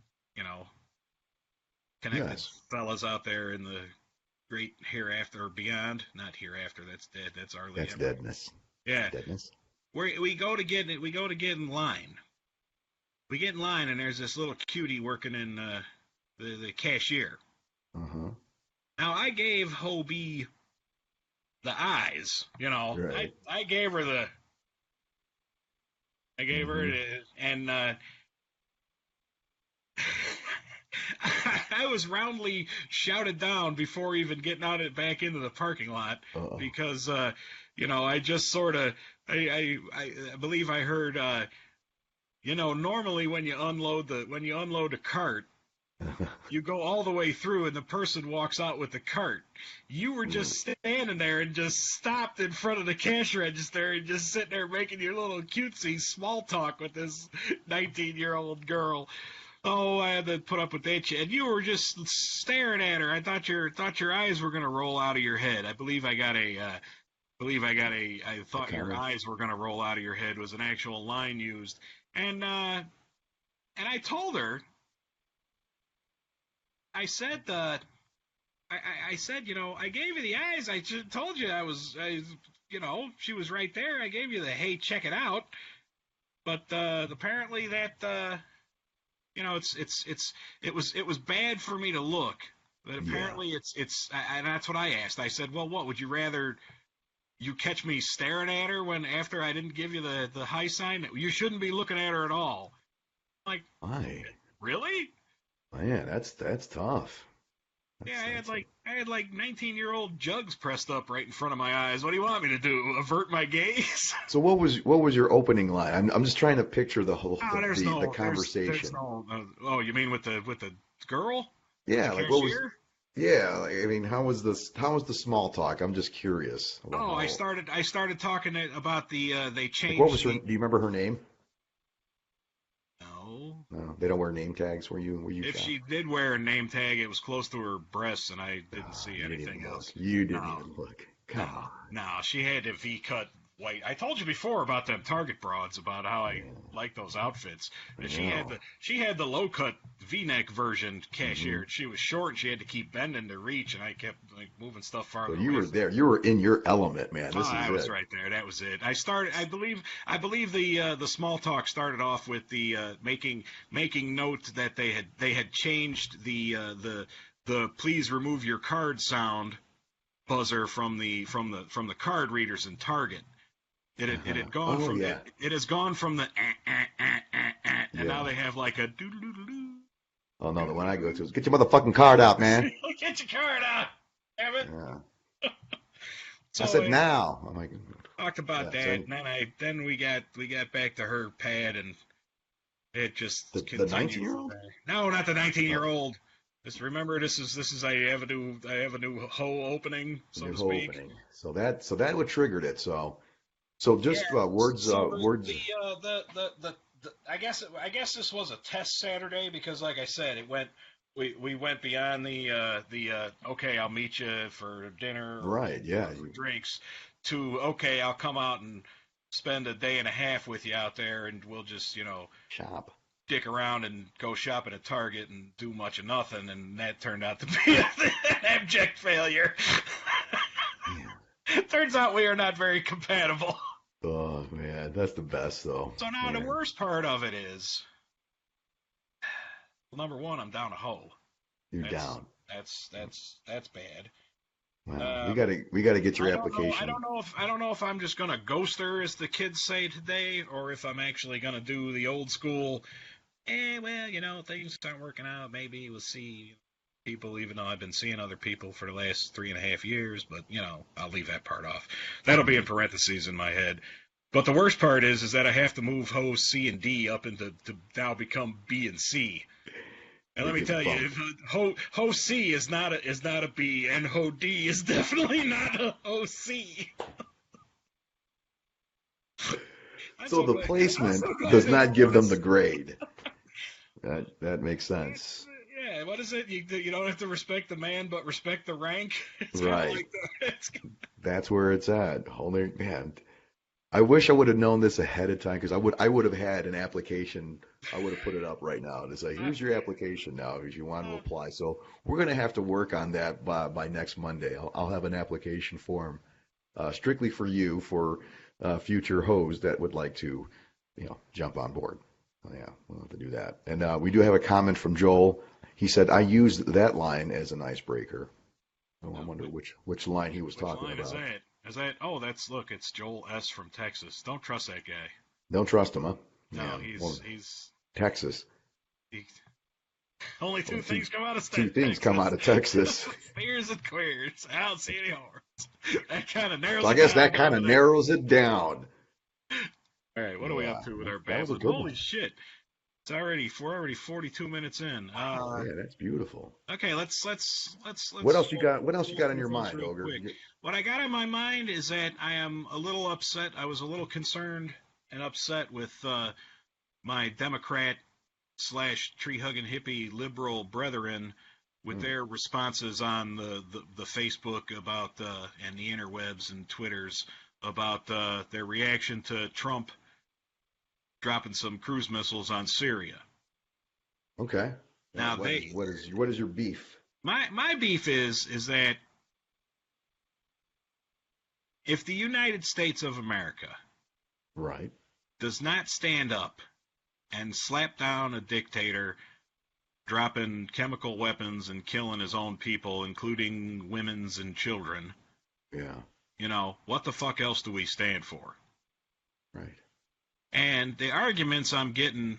connected fellas out there in the great hereafter or beyond. Not hereafter, that's dead. That's our That's deadness. Yeah. Deadness. We go to get in line. We get in line, and there's this little cutie working in the cashier. Uh-huh. Now I gave Hobie the eyes, you know. Right. I gave her the. I gave her it, and I was roundly shouted down before even getting out back into the parking lot because I just sort of I believe I heard normally when you unload a cart, you go all the way through and the person walks out with the cart. You were just standing there and just stopped in front of the cash register and just sitting there making your little cutesy small talk with this 19-year-old girl. Oh, I had to put up with that shit. And you were just staring at her. I thought your eyes were gonna roll out of your head. I thought your eyes were gonna roll out of your head was an actual line used. And I told her. I said, I said, I gave you the eyes. I just told you she was right there. I gave you the, hey, check it out. But apparently that, it was bad for me to look. But apparently and that's what I asked. I said, well, what would you rather? You catch me staring at her after I didn't give you the high sign? You shouldn't be looking at her at all. I'm like, really? Man, that's tough. I had like 19-year-old jugs pressed up right in front of my eyes. What do you want me to do? Avert my gaze? So what was your opening line? I'm just trying to picture the whole the conversation. There's no, you mean with the girl? Yeah, the like what was? Yeah, like, I mean, how was the small talk? I'm just curious. I started talking about they changed. Like what was her? Do you remember her name? No, they don't wear name tags. Were you? If she did wear a name tag, it was close to her breasts, and I didn't see anything else. You didn't even look. Come on. No, she had the V-cut white. I told you before about them Target broads, about how I like those outfits. And she had the low cut V-neck version cashiered. She was short, and she had to keep bending to reach, and I kept like moving stuff farther. So you were there. You were in your element, man. I was right there. That was it. I believe the small talk started off with the making note that they had changed the please remove your card sound buzzer from the card readers in Target. It had gone from it has gone from the and now they have like a doo doo doo doo. Oh no, the one I go to is get your motherfucking card out, man. Get your card out, damn it. Yeah. So I said now. I'm like, talked about that, and then we got back to her pad, and it just the continued. 19-year-old? No, not the 19-year-old. Just remember, this is I have a new hoe opening, so to speak. Opening. So that what triggered it. So just words. I guess this was a test Saturday because, like I said, we went beyond the okay, I'll meet you for dinner, right? Yeah, for drinks, to okay, I'll come out and spend a day and a half with you out there, and we'll just shop. dick around and go shopping at Target and do much of nothing, and that turned out to be an abject failure. Turns out we are not very compatible. Oh man, that's the best though. So now Man. the worst part of it is, well, number one, I'm down a hoe. You're down. That's bad. Wow. We gotta get your application. I don't know if I'm just gonna ghost her, as the kids say today, or if I'm actually gonna do the old school. Well, things aren't working out. Maybe we'll see people, even though I've been seeing other people for the last 3.5 years. But I'll leave that part off. That'll be in parentheses in my head. But the worst part is that I have to move hoes C and D up into to now become B and C. And let me tell you, Ho C is not a B, and Ho D is definitely not a Ho C. So the placement does not give them the grade. That makes sense. Yeah, what is it? You don't have to respect the man, but respect the rank. It's right. Like that's where it's at. Holy man. I wish I would have known this ahead of time, because I would have had an application. I would have put it up right now to say, here's your application now if you want to apply. So we're going to have to work on that by next Monday. I'll have an application form strictly for you for future hoes that would like to, jump on board. Yeah, we'll have to do that. And we do have a comment from Joel. He said, I used that line as an icebreaker. Oh, I wonder which line he was talking about. Is that? Oh, look, it's Joel S. from Texas. Don't trust that guy. Don't trust him, huh? No, yeah, he's Texas. Only two things come out of Texas. Two things come out of Texas. Spears and queers. I don't see any horns. That kind of narrows. So I guess that kind of narrows it down. All right, what are we up to with our babbling? Holy shit! We're already 42 minutes in. Yeah, that's beautiful. Okay, let's. What else you got? What else you got on your mind, Ogre? What I got on my mind is that I am a little upset. I was a little concerned and upset with my Democrat / tree-hugging hippie liberal brethren with their responses on the Facebook about and the interwebs and Twitters about their reaction to Trump dropping some cruise missiles on Syria. Okay. Now what is your beef? My beef is that if the United States of America right does not stand up and slap down a dictator dropping chemical weapons and killing his own people, including women's and children, what the fuck else do we stand for? Right. And the arguments I'm getting,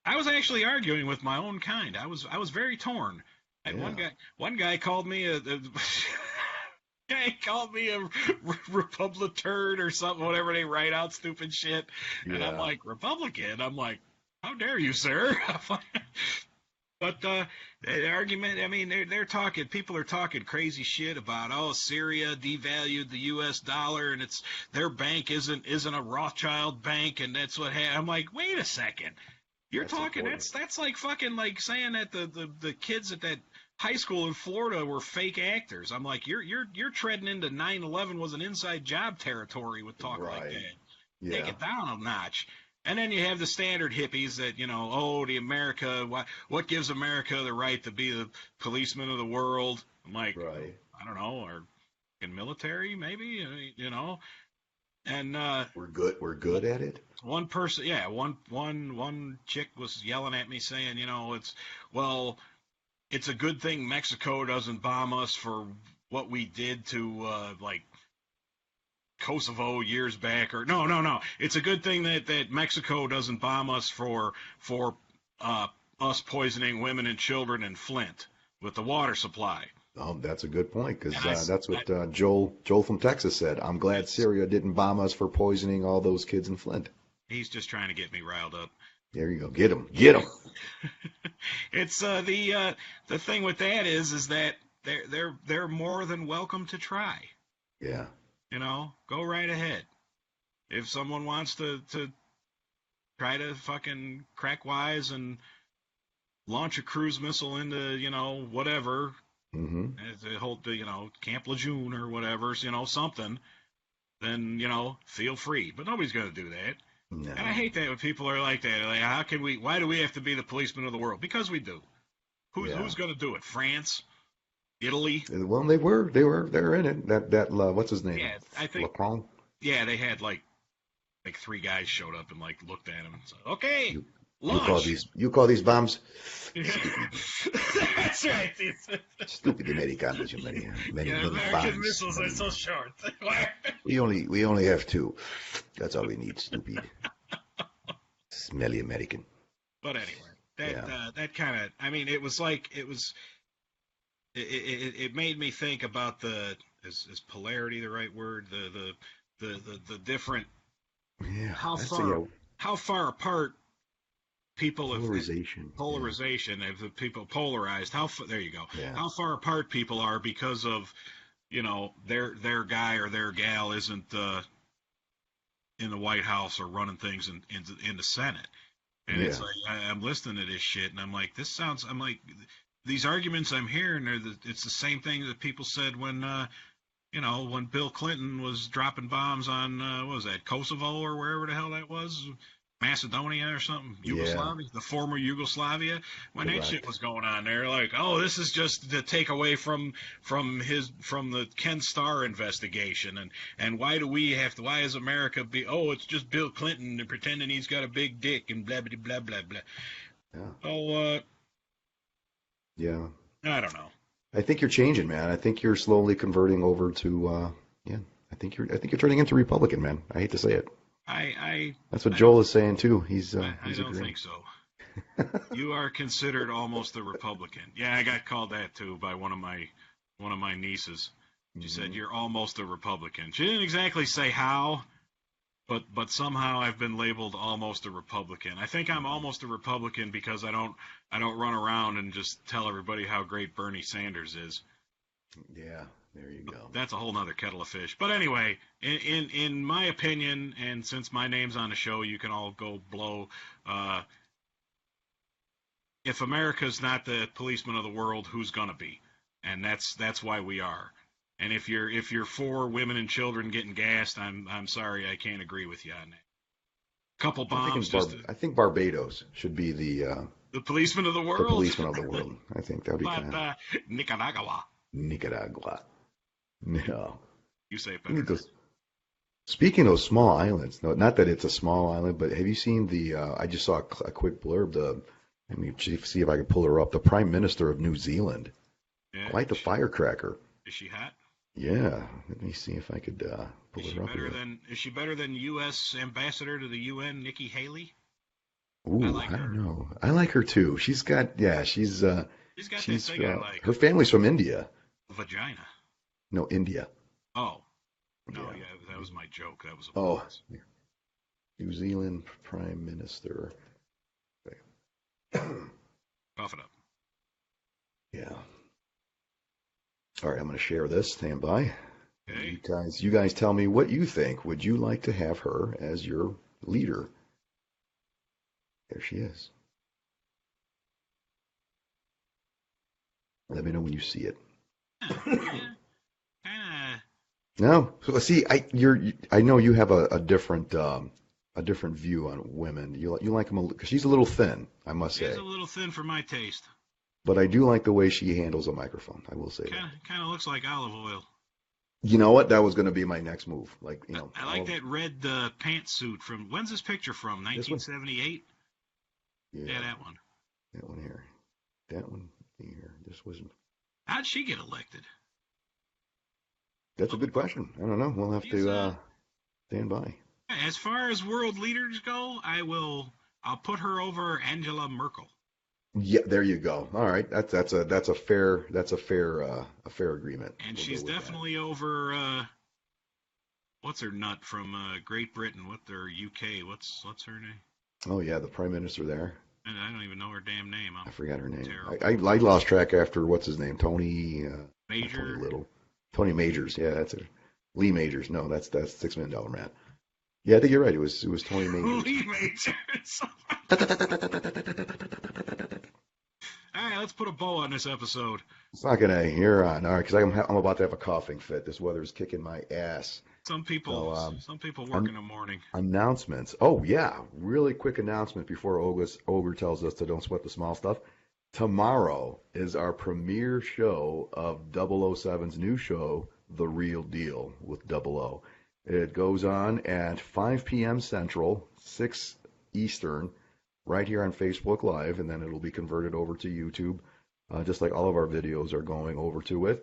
I was actually arguing with my own kind. I was very torn. And one guy called me a Republican or something, whatever they write out, stupid shit. And I'm like, Republican? I'm like, how dare you, sir? But the argument, I mean, they're talking, people are talking crazy shit about, Syria devalued the U.S. dollar and their bank isn't a Rothschild bank, and that's what happened. I'm like, wait a second. That's talking, important. That's like fucking like saying that the kids at that high school in Florida were fake actors. I'm like, you're treading into 9/11 was an inside job territory with talk like that. Yeah. Take it down a notch. And then you have the standard hippies that, the America, what gives America the right to be the policeman of the world? I'm like, I don't know, or in military maybe, And we're good at it. One person, one chick was yelling at me saying, it's a good thing Mexico doesn't bomb us for what we did to Kosovo years back, or no. It's a good thing that Mexico doesn't bomb us for us poisoning women and children in Flint with the water supply. Oh, that's a good point, because that's what Joel from Texas said. I'm glad Syria didn't bomb us for poisoning all those kids in Flint. He's just trying to get me riled up. There you go. Get him. Get him. It's the thing with that is that they're more than welcome to try. Yeah. Go right ahead. If someone wants to try to fucking crack wise and launch a cruise missile into, whatever, the whole, Camp Lejeune or whatever, something, then, feel free. But nobody's going to do that. No. And I hate that when people are like that. Like, how can we? Why do we have to be the policeman of the world? Because we do. Yeah. Who's going to do it? France, Italy. Well, they're in it. What's his name? Yeah, I think. Lacron. Yeah, they had like three guys showed up and like looked at him and said, "Okay, You call launch." these bombs That's right. stupid Americanos. You many Yeah, little American bombs. missiles are so short. We only have two. That's all we need. Stupid, smelly American. But anyway, that kind of. I mean, it was. It made me think about is polarity the right word? The different Yeah. how far apart people Polarization. if the people polarized there you go, Yeah. how far apart people are because of their guy or their gal isn't in the White House or running things in the Senate, and Yeah. it's like I'm listening to this shit and I'm like these arguments I'm hearing it's the same thing that people said when when Bill Clinton was dropping bombs on what was that, Kosovo or wherever the hell that was, Macedonia or something, Yugoslavia, the former Yugoslavia, when Correct. that shit was going on. They're like, oh, this is just to take away from the Ken Starr investigation, and why is America it's just Bill Clinton and pretending he's got a big dick and blah blah blah blah blah. Yeah. Oh, Yeah. I don't know. I think you're changing, man. I think you're slowly converting over to yeah. I think you're turning into Republican, man. I hate to say it. That's what Joel is saying too. He's I he's don't agreeing. think so. You are considered almost a Republican. Yeah, I got called that too by one of my nieces. She said you're almost a Republican. She didn't exactly say how, but somehow I've been labeled almost a Republican. I think I'm almost a Republican because I don't run around and just tell everybody how great Bernie Sanders is. Yeah, there you go. That's a whole nother kettle of fish. But anyway, in my opinion, and since my name's on the show, you can all go blow. If America's not the policeman of the world, who's gonna be? And that's why we are. And if you're for women and children getting gassed, I'm sorry, I can't agree with you on that. Couple bombs. I think Barbados should be the policeman of the world. The policeman of the world. I think that would be kind of. Nicaragua. No. You say it better. Speaking of small islands, no, not that it's a small island, but have you seen I just saw a quick blurb. Let me see if I can pull her up. The Prime Minister of New Zealand. Yeah, quite the firecracker. Is she hot? Yeah. Let me see if I could pull her up here. Is she better than U.S. Ambassador to the UN, Nikki Haley? Ooh, I don't know. I like her too. She's got she's that thing I like. Her family's from India. Vagina. No, India. Oh. No, yeah, that was my joke. That was a New Zealand Prime Minister. Cough it up. Yeah. All right, I'm going to share this. Stand by. Okay. You guys tell me what you think. Would you like to have her as your leader? There she is. Let me know when you see it. No, so see, I know you have a different view on women. You like them because she's a little thin, I must say. She's a little thin for my taste. But I do like the way she handles a microphone. I will say that. Kind of looks like olive oil. You know what? That was going to be my next move. I like that red pantsuit from. When's this picture from? 1978. Yeah, that one. That one here. That one here. This wasn't. How'd she get elected? That's a good question. I don't know. We'll have to stand by. As far as world leaders go, I'll put her over Angela Merkel. Yeah, there you go. All right, that's a fair agreement. And she's definitely over. What's her nut from Great Britain? What their UK? What's her name? Oh yeah, the Prime Minister there. And I don't even know her damn name. I forgot her name. I lost track after what's his name? Tony Major. Tony Little. Tony Majors. Yeah, that's it. Lee Majors. No, that's $6 Million Man. Yeah, I think you're right. It was Tony Majors. Lee Majors. All right, let's put a bow on this episode. It's not gonna. You're on. All right, because I'm about to have a coughing fit. This weather's kicking my ass. So, some people work an- in the morning. announcements. Oh yeah, really quick announcement before Ogre tells us to don't sweat the small stuff. Tomorrow is our premiere show of 007's new show, The Real Deal with Double O. It goes on at 5 p.m. Central, 6 Eastern, right here on Facebook Live, and then it'll be converted over to YouTube, just like all of our videos are going over to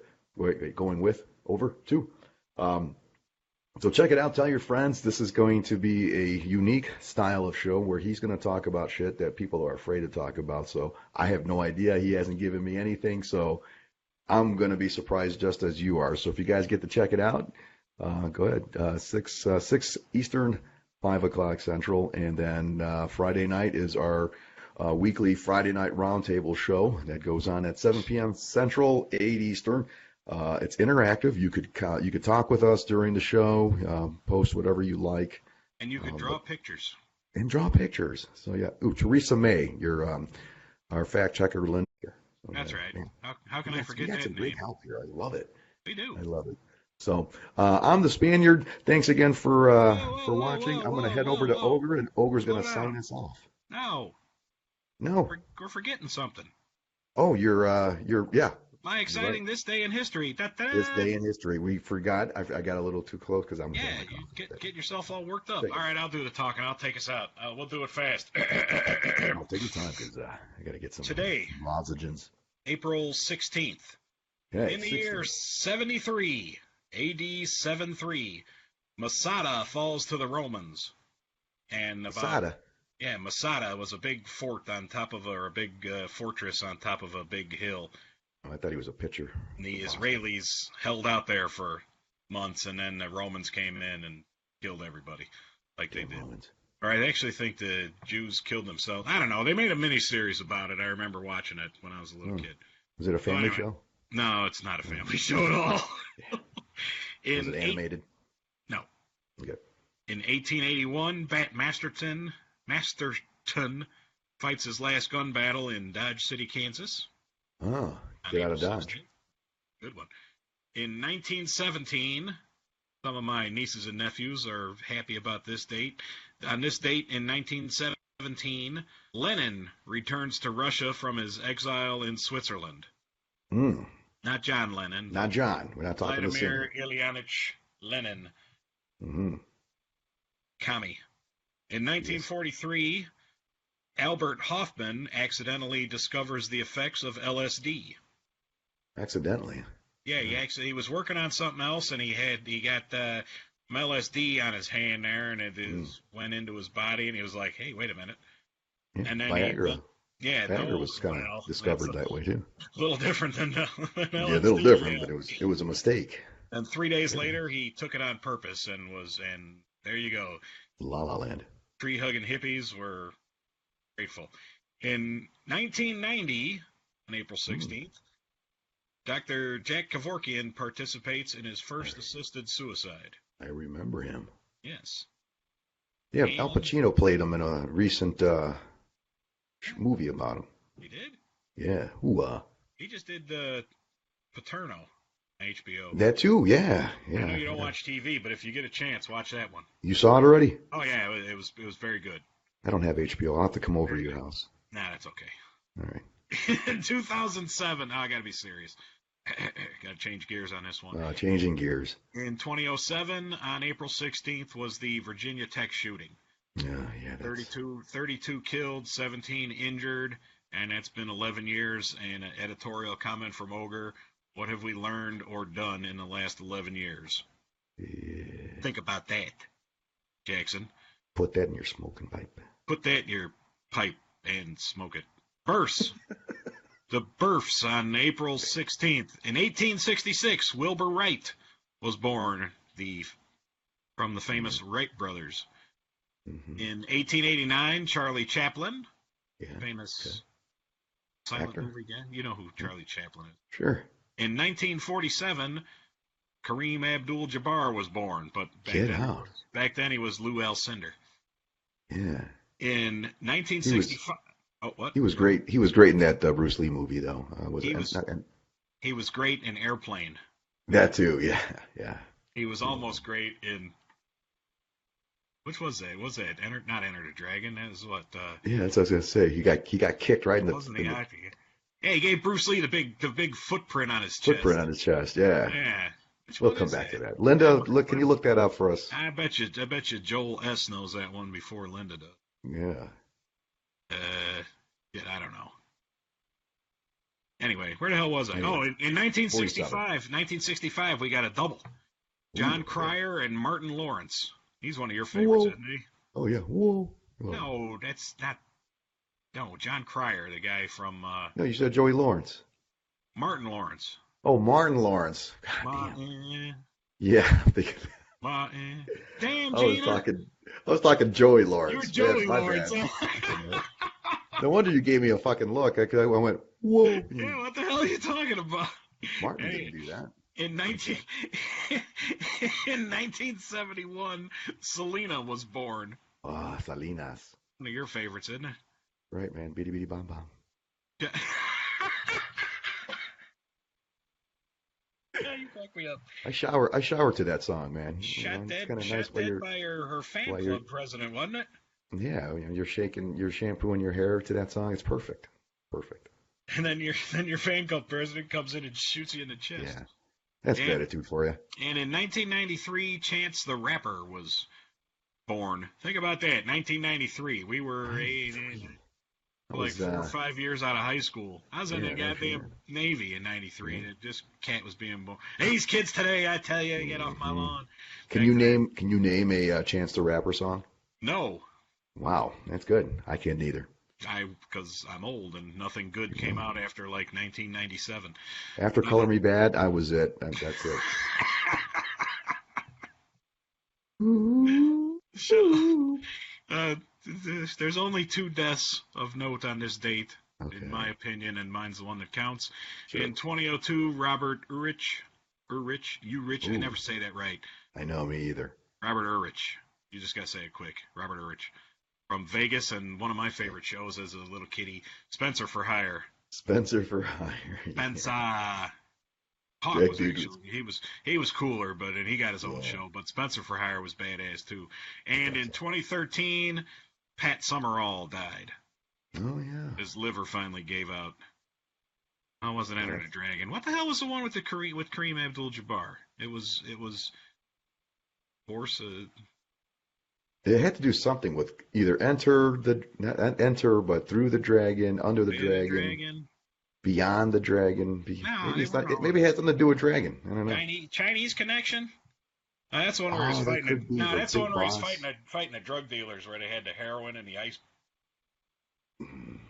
over to. Um, so check it out. Tell your friends. This is going to be a unique style of show where he's going to talk about shit that people are afraid to talk about. So I have no idea. He hasn't given me anything. So I'm going to be surprised just as you are. So if you guys get to check it out, go ahead. 6 Eastern, 5 o'clock Central. And then Friday night is our weekly Friday night roundtable show that goes on at 7 p.m. Central, 8 Eastern. It's interactive. You could talk with us during the show, post whatever you like, And you could draw pictures. and draw pictures. So yeah, ooh, Teresa May, your our fact checker, Linda. So, That's right. man, How can I forget we got that some name? great help here. I love it. We do. I love it. So I'm the Spaniard. Thanks again for watching. Whoa, I'm going to head whoa, over to whoa. Ogre, and Ogre's going Slow to down. sign us off. No, No. we're forgetting something. Oh, yeah. My exciting this day in history. Da-da-da. This day in history. We forgot. I got a little too close because I'm. Yeah, you get yourself all worked up. Take it. All right, I'll do the talking. I'll take us out. We'll do it fast. I'll take your time because I got to get some Today, lozenges. April 16th, Okay, in the 16. year 73, AD 73, Masada falls to the Romans. And Masada. Yeah, Masada was a big fort on top of a big fortress on top of a big hill. Oh, I thought he was a pitcher. And the Israelis held out there for months, and then the Romans came in and killed everybody, like they did. Romans. Or I actually think the Jews killed themselves. I don't know. They made a mini-series about it. I remember watching it when I was a little kid. Was it a family anyway, show? No, it's not a family show at all. Was it animated? No. Okay. In 1881, Masterton fights his last gun battle in Dodge City, Kansas. Oh, get out of Dodge. Good one. In 1917, some of my nieces and nephews are happy about this date. On this date in 1917, Lenin returns to Russia from his exile in Switzerland. Not John Lennon. Not John. We're not talking about Vladimir Ilyich Lenin. Mm-hmm. Kami. In 1943, Albert Hoffman accidentally discovers the effects of LSD. Accidentally. Yeah, he was working on something else, and he got some LSD on his hand there, and it went into his body, and he was like, "Hey, wait a minute!" Yeah, And then Viagra. Viagra was kind of discovered that way too. A little different than LSD. Yeah, a little different, but it was a mistake. And 3 days later, he took it on purpose, and there you go. La La Land. Tree hugging hippies were grateful. In 1990, on April 16th. Dr. Jack Kevorkian participates in his first assisted suicide. I remember him. Yes. Yeah, Al Pacino played him in a recent movie about him. He did? Yeah. Ooh, He just did Paterno on HBO. that too, yeah. I know you don't watch TV, but if you get a chance, watch that one. You saw it already? Oh, yeah, it was very good. I don't have HBO. I'll have to come over to your house. Nah, that's okay. All right. In 2007, I got to be serious. Got to change gears on this one. Changing gears. In 2007, on April 16th, was the Virginia Tech shooting. Yeah. 32 killed, 17 injured, and that's been 11 years. And an editorial comment from Ogre: what have we learned or done in the last 11 years? Yeah. Think about that, Jackson. Put that in your smoking pipe. Put that in your pipe and smoke it. Births. The births on April 16th. In 1866, Wilbur Wright was born, from the famous Wright brothers. Mm-hmm. In 1889, Charlie Chaplin, Yeah. famous silent actor. movie guy. You know who Charlie Chaplin is. Sure. In 1947, Kareem Abdul-Jabbar was born, but back then he was Lou Alcindor. Yeah. In 1965, what? He was great. He was great in that Bruce Lee movie, though. He was great in Airplane. That too. Yeah. He was almost great in which was that? Was that not Enter the Dragon? That was what? Yeah, that's what I was gonna say. He got kicked right It wasn't in the the acting. Yeah, he gave Bruce Lee the big footprint on his footprint chest. on his chest. Yeah, Yeah. Which we'll one come is back to that? that. Linda, look, can What? you look that up for us? I bet you Joel S knows that one before Linda does. Yeah. Yeah, I don't know. Anyway, where the hell was I? Anyway, Oh, in 47. 1965, we got a double. Ooh, John okay. Cryer and Martin Lawrence. He's one of your favorites, Whoa. isn't he? Oh yeah. Whoa. Whoa. No, that's not. No, John Cryer, the guy from No, you said Joey Lawrence. Martin Lawrence. Oh, Martin Lawrence. God damn. Martin, Yeah. Martin. Damn, I was Gina. talking. I was talking Joey You're Lawrence. Joey That's my Lawrence. bad. No wonder you gave me a fucking look. I went, whoa. Yeah, what the hell are you talking about? Martin Hey, didn't do that. in 19 in 1971, Selena was born. Ah, Salinas. One of your favorites, isn't it? Right, man. Bitty bitty bom bom. Yeah. Yeah, you crack me up. I shower to that song, man. Shot It's dead, kind of nice shot dead by her fan while you're club president, wasn't it? yeah, you're shampooing your hair to that song. It's perfect. Perfect. And then your fan club president comes in and shoots you in the chest. Yeah. That's And, gratitude for you. and in 1993, Chance the Rapper was born. Think about that. 1993. We were I like was 4 or 5 years out of high school. I was in the yeah, goddamn Navy in '93. Yeah. This cat was being born. These kids today, I tell you, get off my Mhm. lawn. Can you name a Chance the Rapper song? No, Wow, that's good. I can't either. because I'm old and nothing good came out after like 1997. After Color Me Bad, I was it. That's it. So, there's only 2 deaths of note on this date, Okay. in my opinion, and mine's the one that counts. Sure. In 2002, Robert Urich, I Ooh. never say that right. I know, me either. Robert Urich. You just gotta say it quick. Robert Urich. From Vegas, and one of my favorite shows as a little kitty, Spencer for Hire. Spencer for Hire. Spencer. Hawk That was dude actually he was cooler, but and he got his own Yeah. show. But Spencer for Hire was badass too. And in That's- 2013, Pat Summerall died. Oh yeah. His liver finally gave out. I wasn't Enter the Dragon. What the hell was the one with Kareem Abdul-Jabbar? It was Horse. They had to do something with either not enter, but through the dragon, under the dragon, beyond the dragon. No, Maybe it's they not. weren't Maybe it has something to do with dragon. I don't know. Chinese Connection. That's the one where he's Oh, that fighting. could be No, the that's the big one where he's boss. fighting the drug dealers, where they had the heroin and the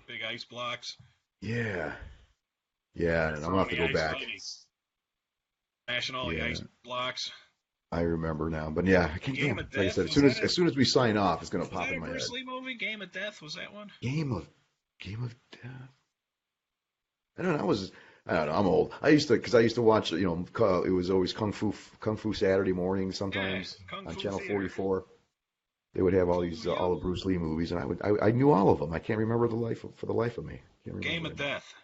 big ice blocks. Yeah. Yeah, and I'm gonna have to go back. Smashing all the Yeah. ice blocks. I remember now, but yeah, I can't. Game Yeah, of like I Death, said, was that as soon as we sign off, it's gonna Was pop that in a my head. Bruce Lee movie? Game of Death, was that one? Game of Death. I don't know. I don't know. I'm old. I used to watch. It was always Kung Fu Saturday morning sometimes Kung on Fu Channel Theater. 44. They would have all these all the Bruce Lee movies, and I knew all of them. I can't remember for the life of me. Can't remember Game of them. Death.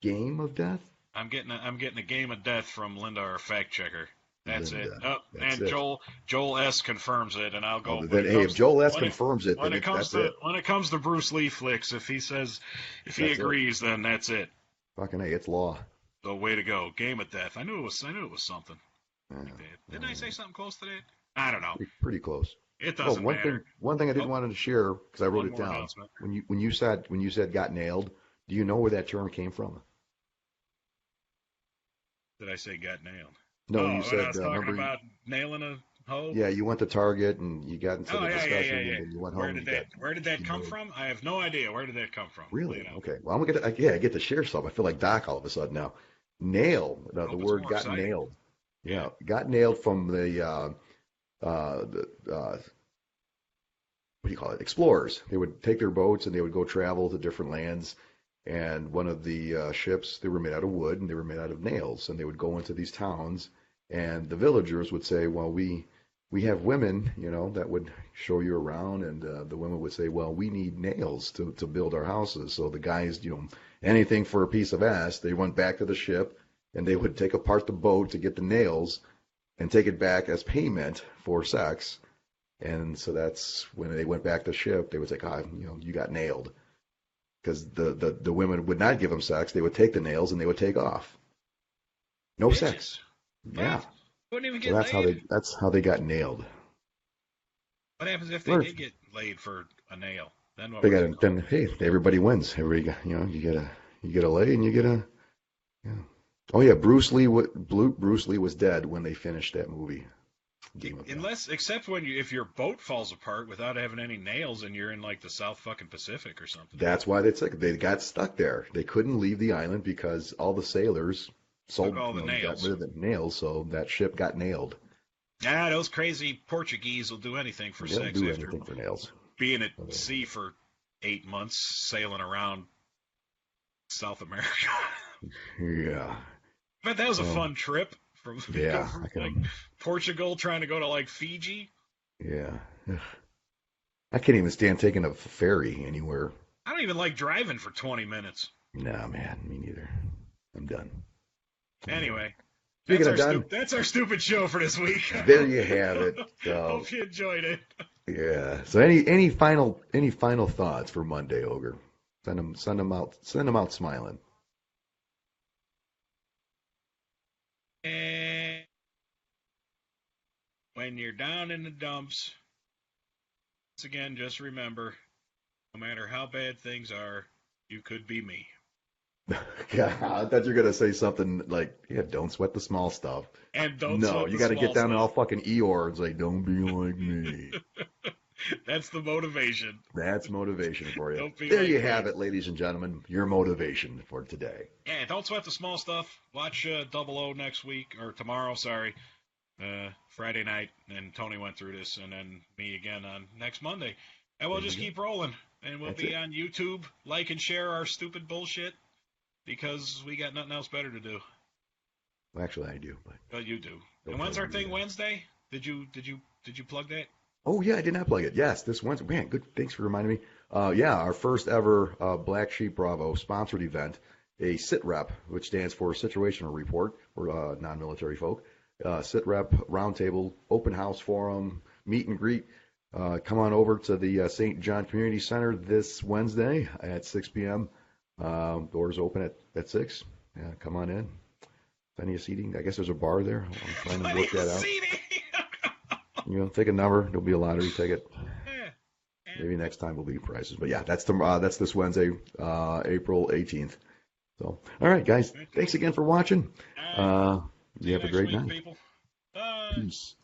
Game of Death. I'm getting a Game of Death from Linda, our fact checker. That's Linda, it. Oh, that's and it. Joel S confirms it, and I'll go. Oh, then, hey, if Joel S confirms it, when then it comes that's to it. when it comes to Bruce Lee flicks, if he That's agrees, then that's it. Fucking hey, it's law. So way to go, Game of Death. I knew it was something. Yeah, Like that. Didn't I say something close to that? I don't know. pretty close. It Oh, doesn't matter. one thing I didn't want to share because I wrote One it more down. announcement. When you said got nailed, do you know where that term came from? Did I say got nailed? No, oh, you when said I was talking remember. about nailing a hoe. Yeah, you went to Target and you got into Oh, the yeah, discussion yeah. and then you went home. Where and did you got where did that come nailed. from? I have no idea. Where did that come from? Really? You know. Okay. Well, I get to share some. I feel like Doc all of a sudden now. Nail. The Hope it's word more got exciting. nailed. Yeah, got nailed from the what do you call it? Explorers. They would take their boats and they would go travel to different lands. And one of the ships, they were made out of wood and they were made out of nails. And they would go into these towns, and the villagers would say, "Well, we have women, that would show you around." And the women would say, "Well, we need nails to build our houses." So the guys, anything for a piece of ass, they went back to the ship and they would take apart the boat to get the nails. and take it back as payment for sex. And so that's when they went back to ship. They would say, "God, you got nailed," because the women would not give them sex. They would take the nails and they would take off. No Bitches. sex. Yeah. What? Wouldn't even So get laid. that's how they got nailed. What happens if they did get laid for a nail? Then what? Then hey, everybody wins. Everybody got, you get a lay and you get a. Yeah. Oh yeah, Bruce Lee was dead when they finished that movie. Except if your boat falls apart without having any nails and you're in like the South fucking Pacific or something. That's why they got stuck there. They couldn't leave the island because all the sailors took all the nails. Got rid of the nails, so that ship got nailed. Ah, those crazy Portuguese will do anything for sex. They'll do anything for nails. Being at sea for 8 months, sailing around South America. Yeah. But that was a fun trip. From like Portugal trying to go to like Fiji. Yeah. I can't even stand taking a ferry anywhere. I don't even like driving for 20 minutes. Nah, man, me neither. I'm done. Anyway, that's our stupid show for this week. There you have it. Hope you enjoyed it. Yeah. So any final thoughts for Monday, Ogre? Send them out smiling. And when you're down in the dumps, once again, just remember, no matter how bad things are, you could be me. Yeah, I thought you were gonna say something like, "Yeah, don't sweat the small stuff." And don't. No, you got to get down and all fucking Eeyore and say, "Don't be like me." That's the motivation. That's motivation for you. There you have it, ladies and gentlemen. Your motivation for today. Yeah, don't sweat the small stuff. Watch Double O next week, or tomorrow, sorry. Friday night, and Tony went through this, and then me again on next Monday. And we'll just keep rolling. And we'll be on YouTube. Like and share our stupid bullshit, because we got nothing else better to do. Well, actually, I do. But you do. And when's our thing Wednesday? Did you plug that? Oh, yeah, I did not plug it. Yes, this Wednesday. Man, good. Thanks for reminding me. Yeah, our first ever Black Sheep Bravo sponsored event, a SITREP, which stands for Situational Report. We're non-military folk. SITREP Roundtable, Open House Forum, Meet and Greet. Come on over to the St. John Community Center this Wednesday at 6 p.m. Doors open at 6. Yeah, come on in. Plenty of seating. I guess there's a bar there. I'm trying to work that out. Take a number. There'll be a lottery ticket. Maybe next time will be prices. But yeah, that's this Wednesday, April 18th. So, all right, guys. Thanks again for watching. You have a great night. People. Peace.